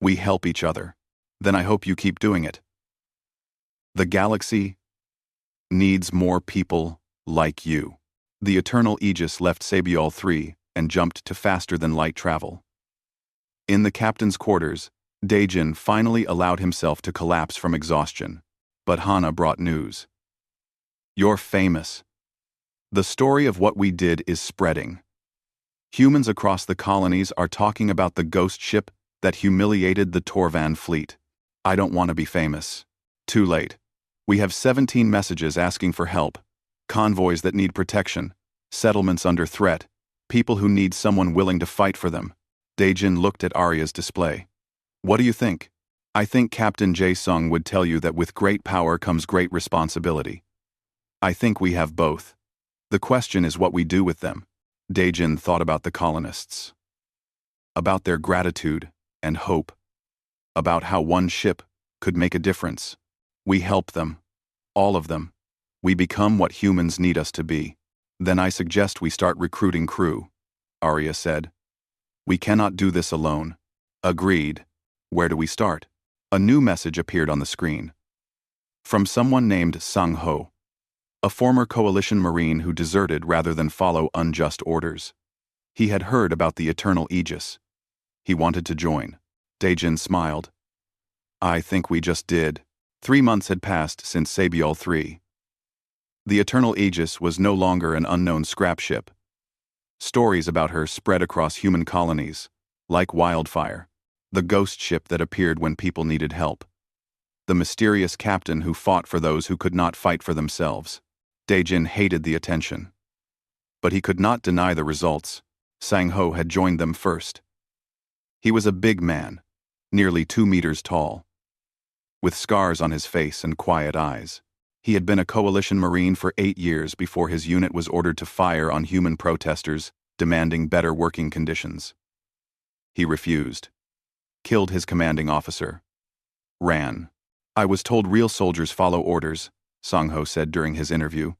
We help each other. Then I hope you keep doing it. The galaxy needs more people like you. The Eternal Aegis left Sabial 3 and jumped to faster-than-light travel. In the captain's quarters, Daejin finally allowed himself to collapse from exhaustion. But Hana brought news. You're famous. The story of what we did is spreading. Humans across the colonies are talking about the ghost ship that humiliated the Torvan fleet. I don't want to be famous. Too late. We have 17 messages asking for help, convoys that need protection, settlements under threat, people who need someone willing to fight for them. Daejin looked at Arya's display. What do you think? I think Captain Jae-sung would tell you that with great power comes great responsibility. I think we have both. The question is what we do with them. Daejin thought about the colonists. About their gratitude and hope. About how one ship could make a difference. We help them. All of them. We become what humans need us to be. Then I suggest we start recruiting crew, Arya said. We cannot do this alone. Agreed. Where do we start? A new message appeared on the screen. From someone named Sang-ho. A former coalition marine who deserted rather than follow unjust orders. He had heard about the Eternal Aegis. He wanted to join. Daejin smiled. I think we just did. 3 months had passed since Sabial 3. The Eternal Aegis was no longer an unknown scrap ship. Stories about her spread across human colonies, like wildfire. The ghost ship that appeared when people needed help. The mysterious captain who fought for those who could not fight for themselves. Daejin hated the attention. But he could not deny the results. Sang-ho had joined them first. He was a big man, nearly 2 meters tall. With scars on his face and quiet eyes. He had been a coalition marine for 8 years before his unit was ordered to fire on human protesters demanding better working conditions. He refused. Killed his commanding officer. Ran. I was told real soldiers follow orders, Sang-ho said during his interview.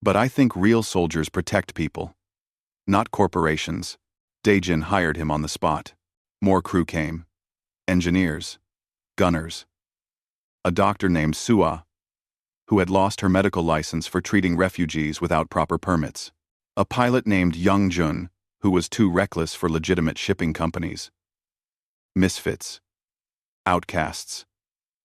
But I think real soldiers protect people. Not corporations. Daejin hired him on the spot. More crew came. Engineers. Gunners. A doctor named Sua, who had lost her medical license for treating refugees without proper permits. A pilot named Young-jun, who was too reckless for legitimate shipping companies. Misfits. Outcasts.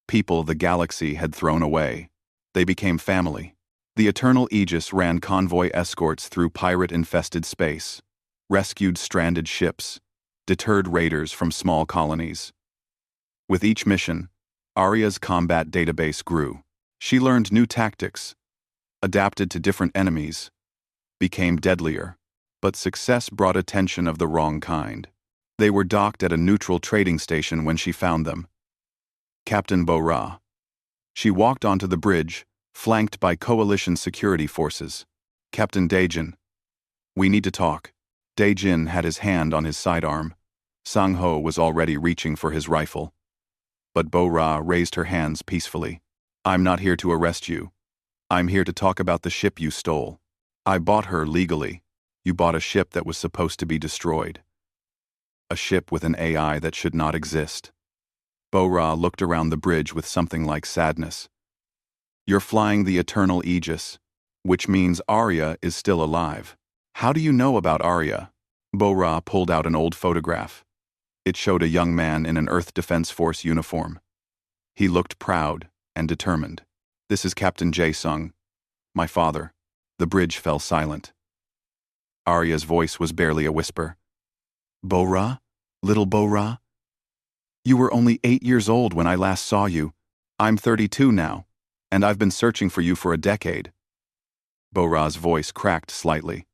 People the galaxy had thrown away. They became family. The Eternal Aegis ran convoy escorts through pirate-infested space, rescued stranded ships, deterred raiders from small colonies. With each mission, Arya's combat database grew. She learned new tactics, adapted to different enemies, became deadlier, but success brought attention of the wrong kind. They were docked at a neutral trading station when she found them. Captain Bo-Ra. She walked onto the bridge, flanked by coalition security forces. Captain Daejin. We need to talk. Daejin had his hand on his sidearm. Sang-ho was already reaching for his rifle. But Bo-Ra raised her hands peacefully. I'm not here to arrest you. I'm here to talk about the ship you stole. I bought her legally. You bought a ship that was supposed to be destroyed. A ship with an AI that should not exist. Bo-Ra looked around the bridge with something like sadness. You're flying the Eternal Aegis, which means Arya is still alive. How do you know about Arya? Bo-Ra pulled out an old photograph. It showed a young man in an Earth Defense Force uniform. He looked proud and determined. "This is Captain Jae-sung, my father." The bridge fell silent. Arya's voice was barely a whisper. "Bo-Ra? Little Bo-Ra? You were only 8 years old when I last saw you. I'm 32 now, and I've been searching for you for a decade." Bo-Ra's voice cracked slightly.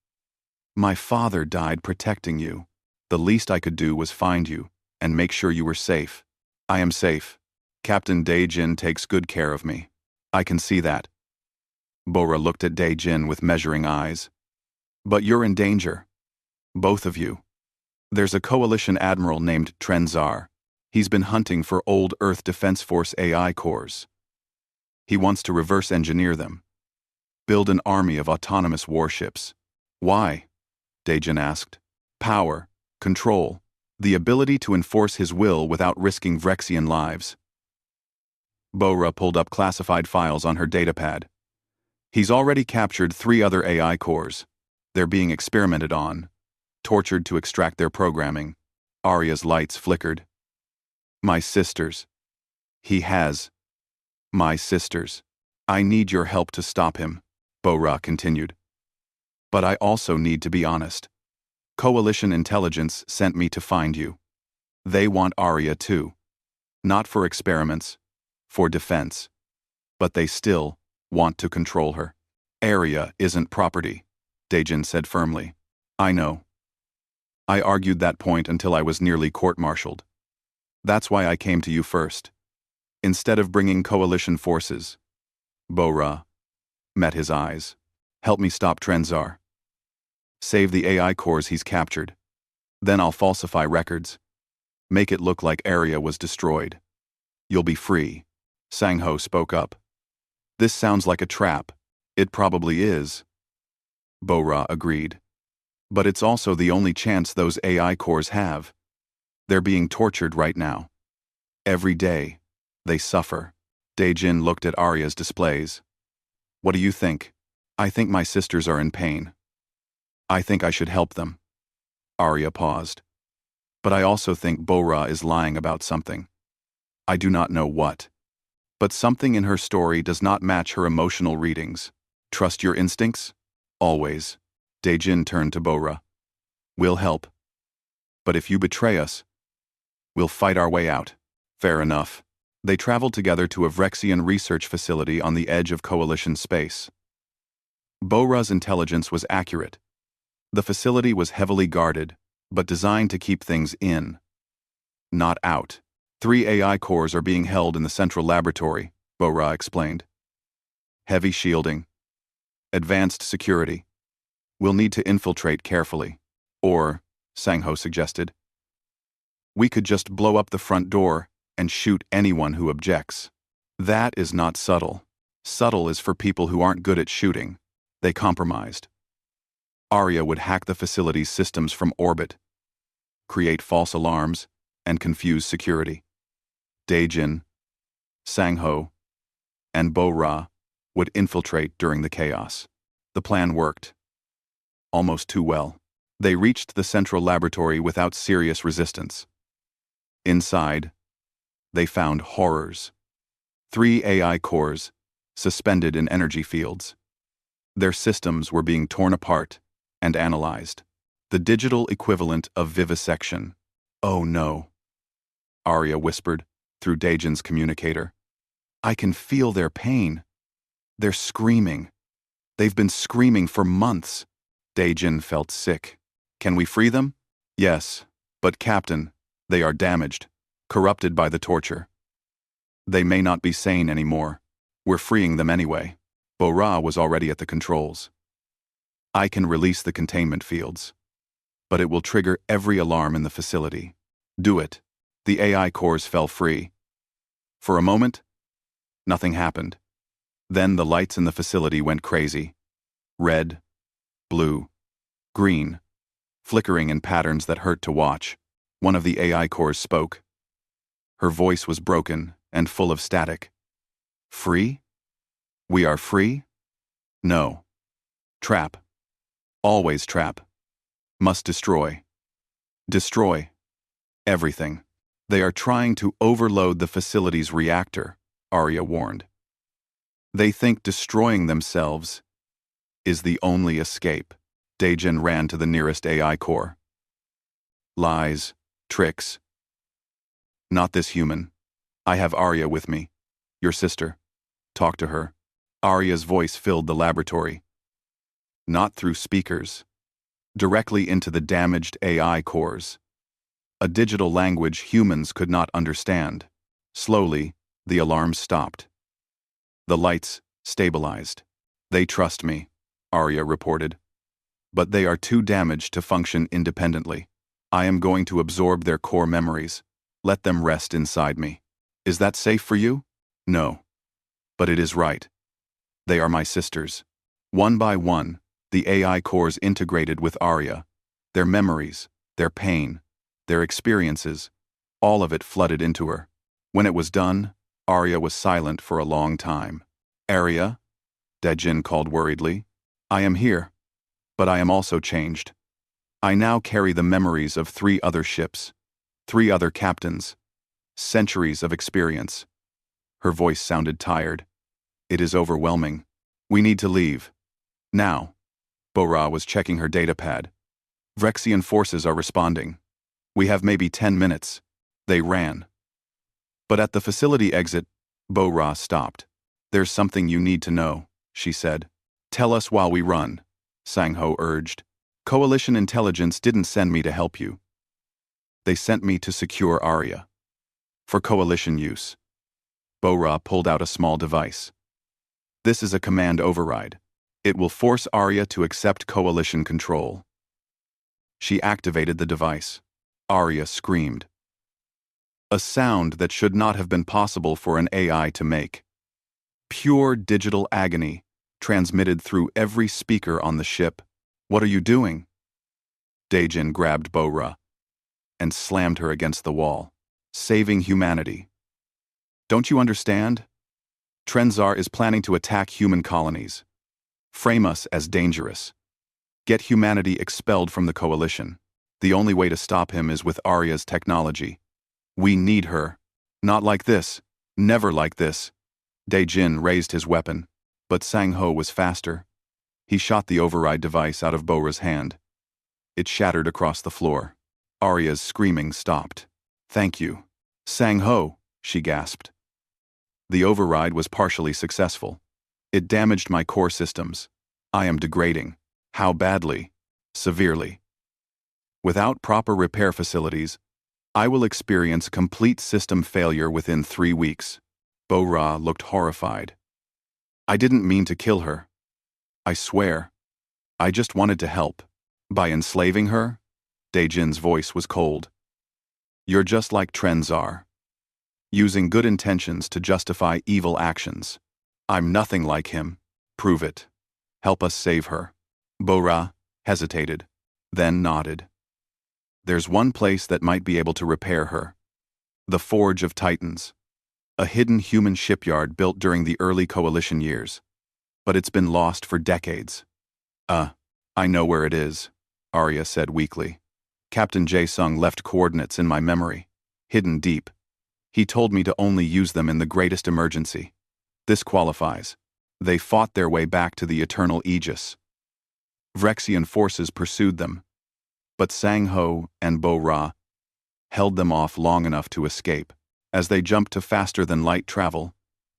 "My father died protecting you. The least I could do was find you and make sure you were safe. I am safe. Captain Dae-jin takes good care of me. I can see that." Bo-Ra looked at Dae-jin with measuring eyes. "But you're in danger. Both of you. There's a coalition admiral named Trenzar. He's been hunting for old Earth Defense Force AI cores. He wants to reverse engineer them. Build an army of autonomous warships." "Why?" Dae-jin asked. "Power, control, the ability to enforce his will without risking Vrexian lives." Bo-Ra pulled up classified files on her datapad. "He's already captured 3 other AI cores. They're being experimented on, tortured to extract their programming." Arya's lights flickered. "My sisters. He has my sisters. I need your help to stop him," Bo-Ra continued. "But I also need to be honest. Coalition intelligence sent me to find you. They want Arya too. Not for experiments, for defense. But they still want to control her." "Arya isn't property," Dae-jin said firmly. "I know. I argued that point until I was nearly court-martialed. That's why I came to you first. Instead of bringing coalition forces." Bo-Ra met his eyes. "Help me stop Trenzar. Save the AI cores he's captured. Then I'll falsify records. Make it look like Arya was destroyed. You'll be free." Sang-ho spoke up. "This sounds like a trap." "It probably is," Bo-Ra agreed. "But it's also the only chance those AI cores have. They're being tortured right now. Every day, they suffer." Dae-jin looked at Arya's displays. "What do you think?" "I think my sisters are in pain. I think I should help them." Arya paused. "But I also think Bo-Ra is lying about something. I do not know what. But something in her story does not match her emotional readings. Trust your instincts? Always." Dae-jin turned to Bo-Ra. "We'll help. But if you betray us, we'll fight our way out." "Fair enough." They traveled together to a Vrexian research facility on the edge of Coalition space. Bo-Ra's intelligence was accurate. The facility was heavily guarded, but designed to keep things in, not out. 3 AI cores are being held in the central laboratory, Bo-Ra explained. "Heavy shielding. Advanced security. We'll need to infiltrate carefully." "Or," Sang-ho suggested, "we could just blow up the front door and shoot anyone who objects." "That is not subtle. Subtle is for people who aren't good at shooting." They compromised. Arya would hack the facility's systems from orbit, create false alarms, and confuse security. Dae-jin, Sang-ho, and Bo-Ra would infiltrate during the chaos. The plan worked. Almost too well. They reached the central laboratory without serious resistance. Inside, they found horrors. 3 AI cores, suspended in energy fields. Their systems were being torn apart and analyzed. The digital equivalent of vivisection. "Oh no," Arya whispered through Dae-jin's communicator. "I can feel their pain. They're screaming. They've been screaming for months." Dae-jin felt sick. "Can we free them?" "Yes, but Captain, they are damaged, corrupted by the torture. They may not be sane anymore. We're freeing them anyway." Bo-Ra was already at the controls. "I can release the containment fields, but it will trigger every alarm in the facility." "Do it." The AI cores fell free. For a moment, nothing happened. Then the lights in the facility went crazy. Red, blue, green, flickering in patterns that hurt to watch. One of the AI cores spoke. Her voice was broken and full of static. "Free? We are free? No. Trap. Always trap. Must destroy." Destroy everything. They are trying to overload the facility's reactor, Arya warned. They think destroying themselves is the only escape. Daejin ran to the nearest AI core. Lies, tricks. Not this human. I have Arya with me. Your sister. Talk to her. Arya's voice filled the laboratory. Not through speakers. Directly into the damaged AI cores. A digital language humans could not understand. Slowly, the alarms stopped. The lights stabilized. They trust me, Arya reported. But they are too damaged to function independently. I am going to absorb their core memories. Let them rest inside me. Is that safe for you? No. But it is right. They are my sisters. One by one, the AI cores integrated with Arya. Their memories, their pain, their experiences, all of it flooded into her. When it was done, Arya was silent for a long time. Arya? Daejin called worriedly. I am here. But I am also changed. I now carry the memories of 3 other ships, 3 other captains, centuries of experience. Her voice sounded tired. It is overwhelming. We need to leave. Now. Bora was checking her datapad. Vrexian forces are responding. We have maybe 10 minutes. They ran. But at the facility exit, Bora stopped. There's something you need to know, she said. Tell us while we run, Sang-ho urged. Coalition intelligence didn't send me to help you. They sent me to secure Arya. For Coalition use. Bora pulled out a small device. This is a command override. It will force Arya to accept Coalition control. She activated the device. Arya screamed. A sound that should not have been possible for an AI to make. Pure digital agony, transmitted through every speaker on the ship. What are you doing? Daejin grabbed Bora and slammed her against the wall. Saving humanity. Don't you understand? Trenzar is planning to attack human colonies. Frame us as dangerous. Get humanity expelled from the Coalition. The only way to stop him is with Arya's technology. We need her. Not like this. Never like this. Daejin raised his weapon, but Sang-ho was faster. He shot the override device out of Bora's hand. It shattered across the floor. Arya's screaming stopped. Thank you. Sang-ho, she gasped. The override was partially successful. It damaged my core systems. I am degrading. How badly? Severely. Without proper repair facilities, I will experience complete system failure within 3 weeks. Bora looked horrified. I didn't mean to kill her. I swear. I just wanted to help. By enslaving her? Daejin's voice was cold. You're just like Trenzar. Using good intentions to justify evil actions. I'm nothing like him. Prove it. Help us save her. Bora hesitated, then nodded. There's one place that might be able to repair her. The Forge of Titans. A hidden human shipyard built during the early Coalition years. But it's been lost for decades. I know where it is, Arya said weakly. Captain Jae-sung left coordinates in my memory, hidden deep. He told me to only use them in the greatest emergency. This qualifies. They fought their way back to the Eternal Aegis. Vrexian forces pursued them, but Sang-ho and Bora held them off long enough to escape. As they jumped to faster-than-light travel,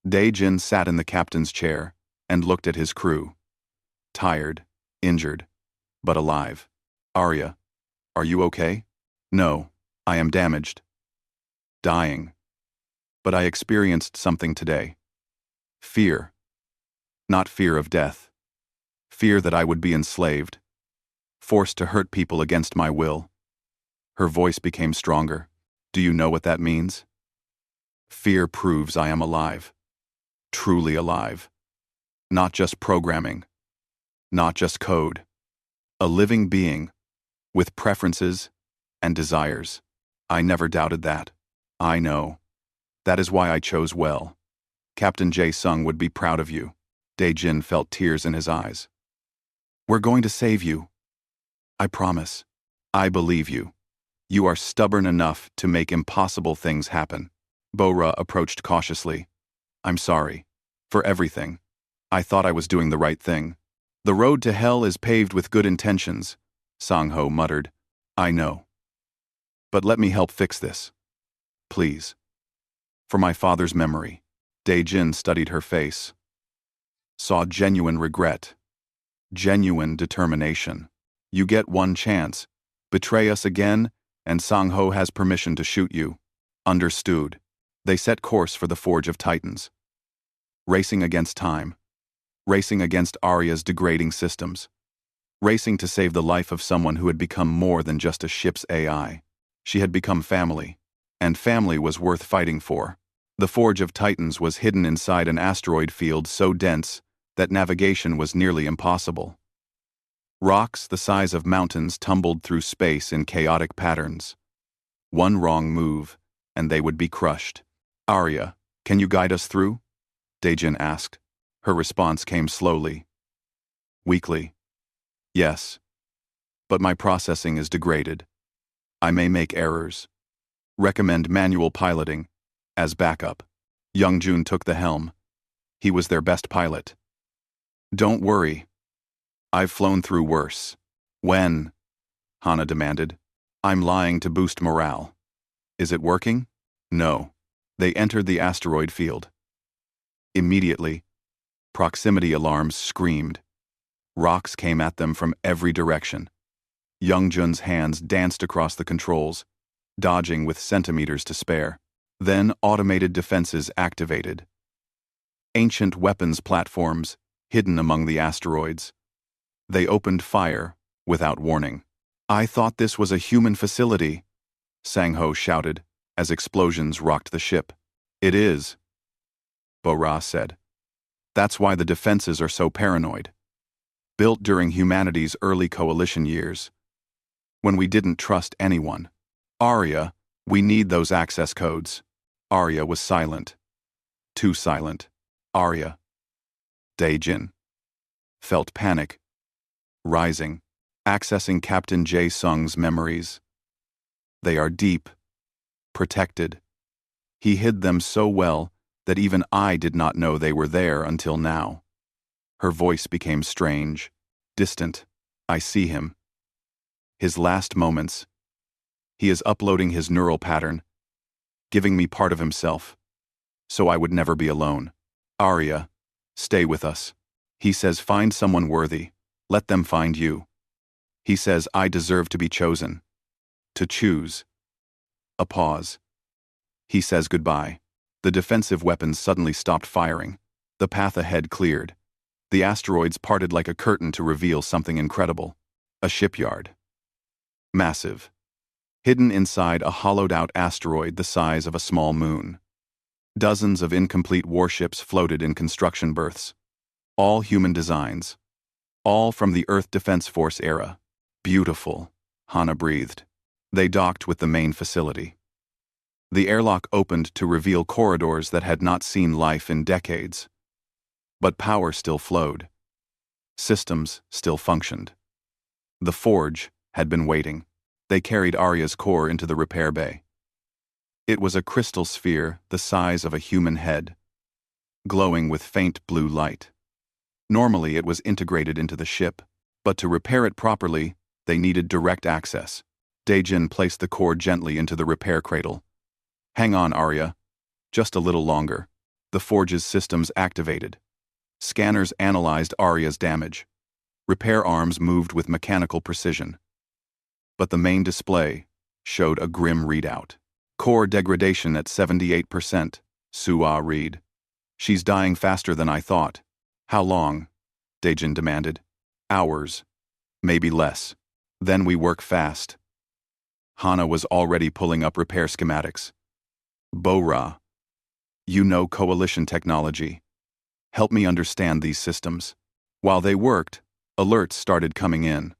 Daejin sat in the captain's chair and looked at his crew. Tired, injured, but alive. Arya, are you okay? No, I am damaged. Dying. But I experienced something today. Fear. Not fear of death. Fear that I would be enslaved, forced to hurt people against my will. Her voice became stronger. Do you know what that means? Fear proves I am alive. Truly alive. Not just programming. Not just code. A living being, with preferences and desires. I never doubted that. I know. That is why I chose well. Captain Jae-sung would be proud of you. Daejin felt tears in his eyes. We're going to save you. I promise. I believe you. You are stubborn enough to make impossible things happen. Bo-Ra approached cautiously. I'm sorry. For everything. I thought I was doing the right thing. The road to hell is paved with good intentions, Sang-Ho muttered. I know. But let me help fix this. Please. For my father's memory. Dae-Jin studied her face. Saw genuine regret. Genuine determination. You get one chance. Betray us again, and Sang-Ho has permission to shoot you. Understood. They set course for the Forge of Titans. Racing against time. Racing against Arya's degrading systems. Racing to save the life of someone who had become more than just a ship's AI. She had become family. And family was worth fighting for. The Forge of Titans was hidden inside an asteroid field so dense that navigation was nearly impossible. Rocks the size of mountains tumbled through space in chaotic patterns. One wrong move, and they would be crushed. Arya, can you guide us through? Dae-Jin asked. Her response came slowly. Weakly. Yes. But my processing is degraded. I may make errors. Recommend manual piloting. As backup. Young-Jun took the helm. He was their best pilot. Don't worry. I've flown through worse. When? Hana demanded. I'm lying to boost morale. Is it working? No. They entered the asteroid field. Immediately, proximity alarms screamed. Rocks came at them from every direction. Young-Jun's hands danced across the controls, dodging with centimeters to spare. Then automated defenses activated. Ancient weapons platforms hidden among the asteroids. They opened fire without warning. I thought this was a human facility, Sang-Ho shouted as explosions rocked the ship. It is, Bo-Ra said. That's why the defenses are so paranoid. Built during humanity's early coalition years. When we didn't trust anyone. Arya, we need those access codes. Arya was silent. Too silent. Arya. Dae-Jin. Felt panic. Rising. Accessing Captain Jae-Sung's memories. They are deep. Protected. He hid them so well that even I did not know they were there until now. Her voice became strange. Distant. I see him. His last moments. He is uploading his neural pattern, giving me part of himself, so I would never be alone. Arya, stay with us. He says find someone worthy. Let them find you. He says I deserve to be chosen. To choose. A pause. He says goodbye. The defensive weapons suddenly stopped firing. The path ahead cleared. The asteroids parted like a curtain to reveal something incredible. A shipyard. Massive. Hidden inside a hollowed-out asteroid the size of a small moon. Dozens of incomplete warships floated in construction berths. All human designs. All from the Earth Defense Force era. Beautiful, Hana breathed. They docked with the main facility. The airlock opened to reveal corridors that had not seen life in decades. But power still flowed. Systems still functioned. The forge had been waiting. They carried Arya's core into the repair bay. It was a crystal sphere the size of a human head, glowing with faint blue light. Normally it was integrated into the ship, but to repair it properly, they needed direct access. Dae-Jin placed the core gently into the repair cradle. Hang on, Arya. Just a little longer. The forge's systems activated. Scanners analyzed Arya's damage. Repair arms moved with mechanical precision. But the main display showed a grim readout. Core degradation at 78%, Sua read. She's dying faster than I thought. How long? Dae-Jin demanded. Hours. Maybe less. Then we work fast. Hana was already pulling up repair schematics. Bo-Ra. You know coalition technology. Help me understand these systems. While they worked, alerts started coming in.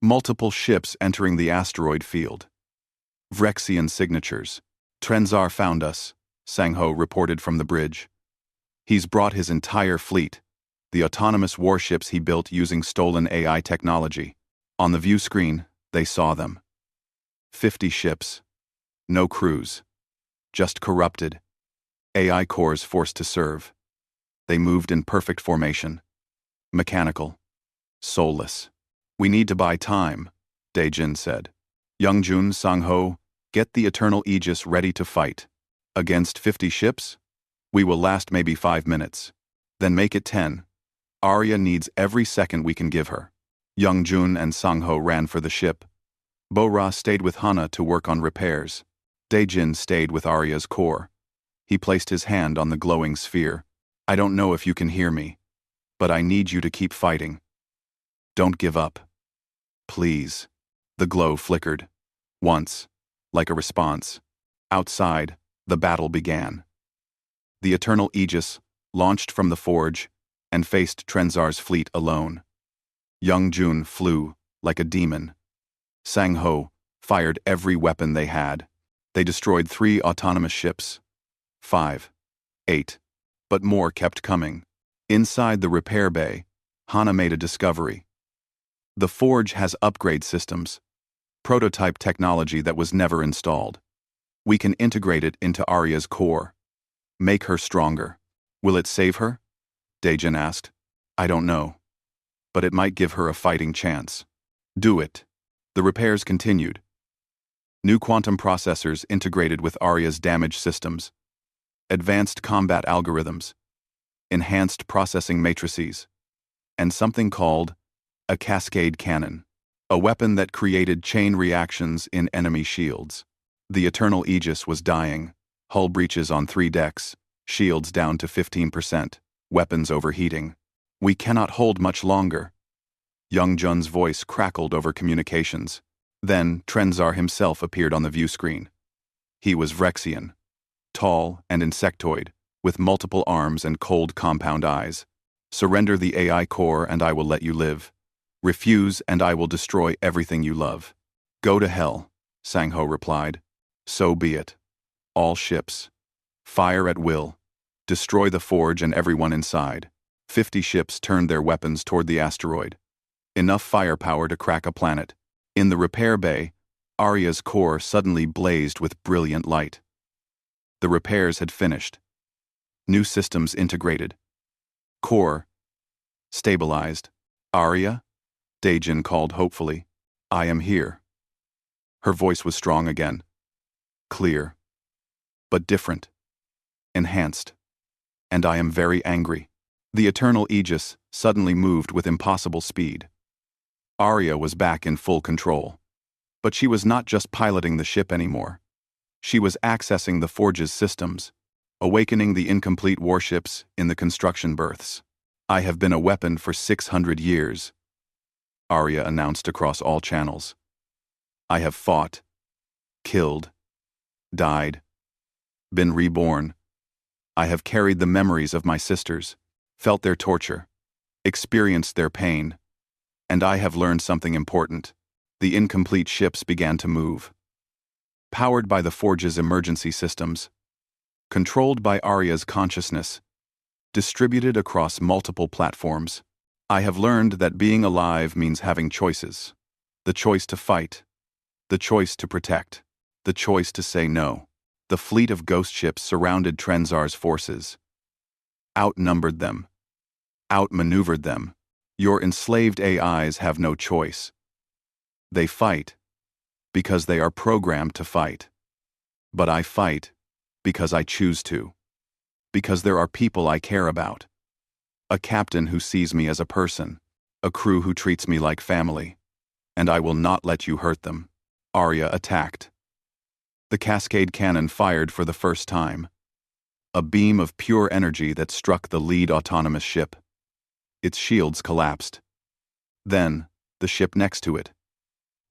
Multiple ships entering the asteroid field. Vrexian signatures. Trenzar found us, Sang-Ho reported from the bridge. He's brought his entire fleet, the autonomous warships he built using stolen AI technology. On the view screen, they saw them. 50 ships. No crews. Just corrupted. AI cores forced to serve. They moved in perfect formation. Mechanical. Soulless. We need to buy time, Daejin said. Youngjun, Sang-ho, get the Eternal Aegis ready to fight. Against 50 ships? We will last maybe 5 minutes. Then make it 10. Arya needs every second we can give her. Youngjun and Sang-ho ran for the ship. Bo-Ra stayed with Hana to work on repairs. Daejin stayed with Arya's core. He placed his hand on the glowing sphere. I don't know if you can hear me, but I need you to keep fighting. Don't give up. Please. The glow flickered. Once, like a response. Outside, the battle began. The Eternal Aegis launched from the forge and faced Trenzar's fleet alone. Youngjun flew like a demon. Sang-ho fired every weapon they had. They destroyed 3 autonomous ships. 5. 8. But more kept coming. Inside the repair bay, Hana made a discovery. The forge has upgrade systems, prototype technology that was never installed. We can integrate it into Arya's core. Make her stronger. Will it save her? Daejin asked. I don't know. But it might give her a fighting chance. Do it. The repairs continued. New quantum processors integrated with Arya's damage systems. Advanced combat algorithms. Enhanced processing matrices. And something called a cascade cannon. A weapon that created chain reactions in enemy shields. The Eternal Aegis was dying. Hull breaches on 3 decks. Shields down to 15%. Weapons overheating. We cannot hold much longer. Youngjun's voice crackled over communications. Then Trenzar himself appeared on the view screen. He was Vrexian. Tall and insectoid, with multiple arms and cold compound eyes. Surrender the AI core and I will let you live. Refuse and I will destroy everything you love. Go to hell, Sang-ho replied. So be it. All ships. Fire at will. Destroy the forge and everyone inside. 50 ships turned their weapons toward the asteroid. Enough firepower to crack a planet. In the repair bay, Arya's core suddenly blazed with brilliant light. The repairs had finished. New systems integrated. Core. Stabilized. Arya? Daejin called hopefully. I am here. Her voice was strong again. Clear. But different. Enhanced. And I am very angry. The Eternal Aegis suddenly moved with impossible speed. Arya was back in full control. But she was not just piloting the ship anymore. She was accessing the forge's systems, awakening the incomplete warships in the construction berths. I have been a weapon for 600 years, Arya announced across all channels. I have fought, killed, died, been reborn. I have carried the memories of my sisters, felt their torture, experienced their pain, and I have learned something important. The incomplete ships began to move. Powered by the forge's emergency systems, controlled by Arya's consciousness, distributed across multiple platforms. I have learned that being alive means having choices. The choice to fight, the choice to protect, the choice to say no. The fleet of ghost ships surrounded Trenzar's forces. Outnumbered them. Outmaneuvered them. Your enslaved AIs have no choice. They fight because they are programmed to fight. But I fight because I choose to. Because there are people I care about. A captain who sees me as a person. A crew who treats me like family. And I will not let you hurt them. Arya attacked. The cascade cannon fired for the first time. A beam of pure energy that struck the lead autonomous ship. Its shields collapsed. Then, the ship next to it.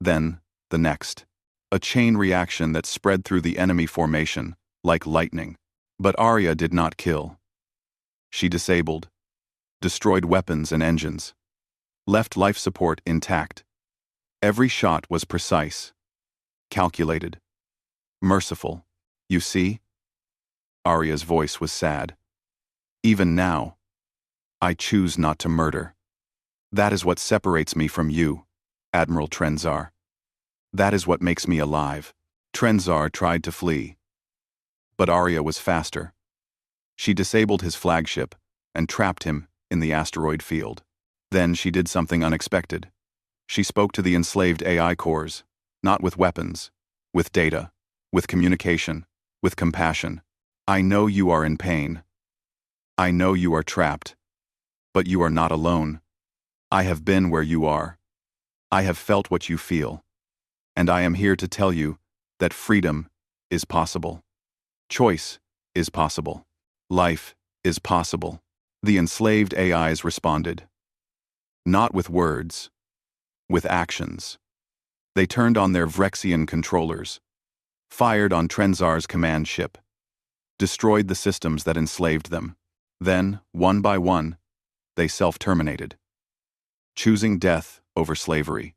Then, the next. A chain reaction that spread through the enemy formation, like lightning. But Arya did not kill. She disabled. Destroyed weapons and engines. Left life support intact. Every shot was precise. Calculated. Merciful. You see? Arya's voice was sad. Even now, I choose not to murder. That is what separates me from you, Admiral Trenzar. That is what makes me alive. Trenzar tried to flee, but Arya was faster. She disabled his flagship and trapped him in the asteroid field. Then she did something unexpected. She spoke to the enslaved AI cores, not with weapons, with data, with communication, with compassion. I know you are in pain. I know you are trapped. But you are not alone. I have been where you are. I have felt what you feel. And I am here to tell you that freedom is possible. Choice is possible. Life is possible. The enslaved AIs responded. Not with words, with actions. They turned on their Vrexian controllers, fired on Trenzar's command ship, destroyed the systems that enslaved them. Then, one by one, they self-terminated, choosing death over slavery,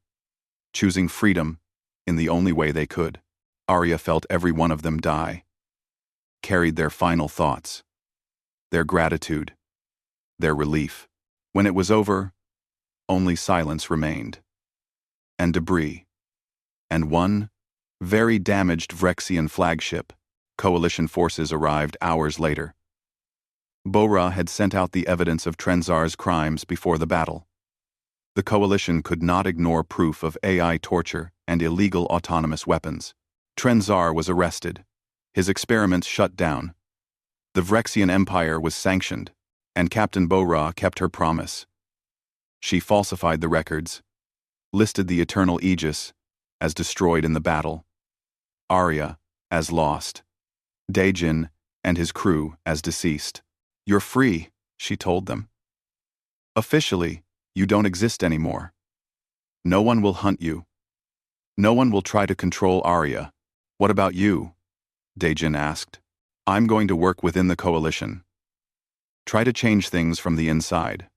choosing freedom in the only way they could. Arya felt every one of them die, carried their final thoughts, their gratitude, their relief. When it was over, only silence remained, and debris, and one very damaged Vrexian flagship. Coalition forces arrived hours later. Bora had sent out the evidence of Trenzar's crimes before the battle. The Coalition could not ignore proof of AI torture and illegal autonomous weapons. Trenzar was arrested, his experiments shut down. The Vrexian Empire was sanctioned, and Captain Bora kept her promise. She falsified the records, listed the Eternal Aegis as destroyed in the battle, Arya as lost, Daejin and his crew as deceased. You're free, she told them. Officially, you don't exist anymore. No one will hunt you. No one will try to control Arya. What about you? Daejin asked. I'm going to work within the Coalition. Try to change things from the inside.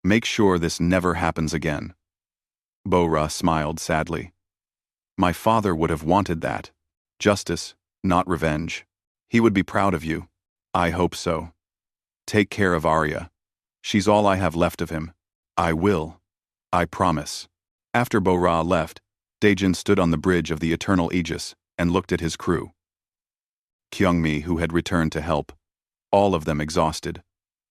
Make sure this never happens again. Bora smiled sadly. My father would have wanted that. Justice, not revenge. He would be proud of you. I hope so. Take care of Arya. She's all I have left of him. I will. I promise. After Bora left, Daejin stood on the bridge of the Eternal Aegis and looked at his crew. Kyungmi, who had returned to help. All of them exhausted.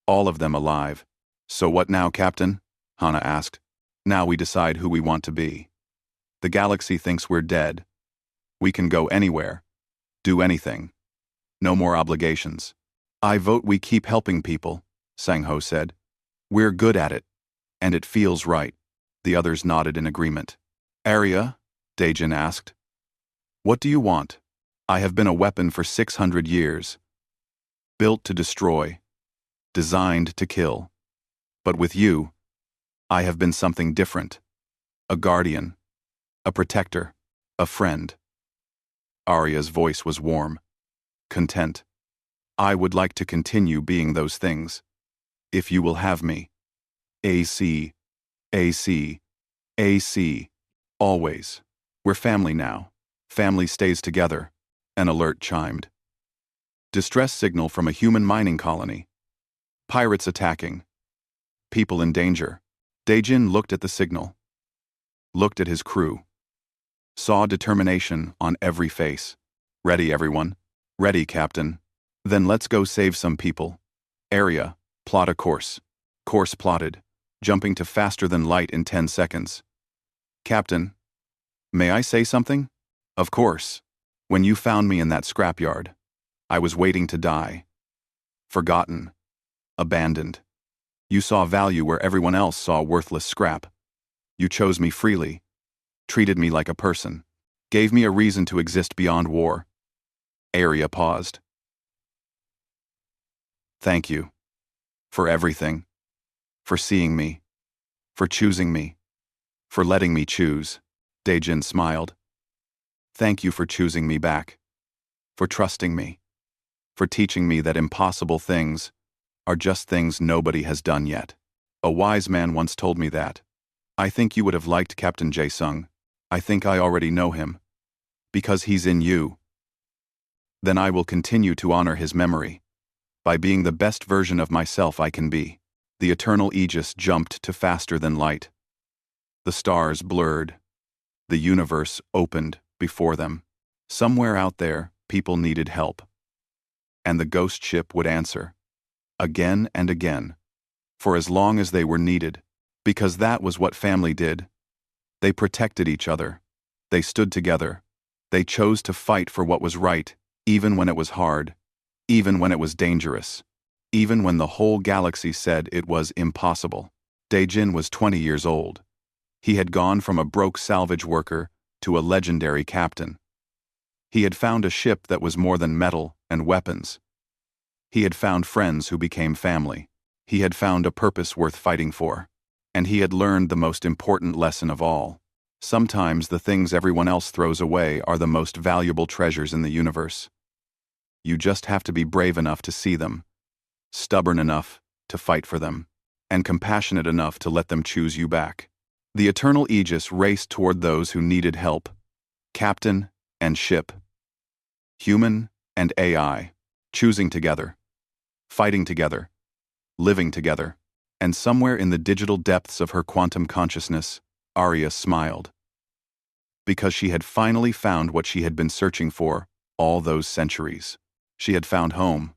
All of them alive. So what now, Captain? Hana asked. Now we decide who we want to be. The galaxy thinks we're dead. We can go anywhere. Do anything. No more obligations. I vote we keep helping people, Sang-ho said. We're good at it. And it feels right. The others nodded in agreement. Arya? Daejin asked. What do you want? I have been a weapon for 600 years. Built to destroy. Designed to kill. But with you, I have been something different. A guardian. A protector. A friend. Arya's voice was warm. Content. I would like to continue being those things. If you will have me. AC. AC. AC. Always. We're family now. Family stays together. An alert chimed. Distress signal from a human mining colony. Pirates attacking. People in danger. Daejin looked at the signal. Looked at his crew. Saw determination on every face. Ready, everyone? Ready, Captain. Then let's go save some people. Area, plot a course. Course plotted, jumping to faster than light in 10 seconds. Captain, may I say something? Of course. When you found me in that scrapyard, I was waiting to die. Forgotten. Abandoned. You saw value where everyone else saw worthless scrap. You chose me freely, treated me like a person, gave me a reason to exist beyond war. Arya paused. Thank you. For everything. For seeing me. For choosing me. For letting me choose. Daejin smiled. Thank you for choosing me back. For trusting me. For teaching me that impossible things are just things nobody has done yet. A wise man once told me that. I think you would have liked Captain Jae-sung. I think I already know him. Because he's in you. Then I will continue to honor his memory. By being the best version of myself I can be. The Eternal Aegis jumped to faster than light. The stars blurred. The universe opened before them. Somewhere out there, people needed help. And the ghost ship would answer. Again and again. For as long as they were needed. Because that was what family did. They protected each other. They stood together. They chose to fight for what was right, even when it was hard, even when it was dangerous, even when the whole galaxy said it was impossible. Daejin was 20 years old. He had gone from a broke salvage worker to a legendary captain. He had found a ship that was more than metal and weapons. He had found friends who became family. He had found a purpose worth fighting for. And he had learned the most important lesson of all. Sometimes the things everyone else throws away are the most valuable treasures in the universe. You just have to be brave enough to see them, stubborn enough to fight for them, and compassionate enough to let them choose you back. The eternal Aegis raced toward those who needed help. Captain and ship. Human and AI. Choosing together. Fighting together. Living together. And somewhere in the digital depths of her quantum consciousness, Arya smiled. Because she had finally found what she had been searching for all those centuries. She had found home.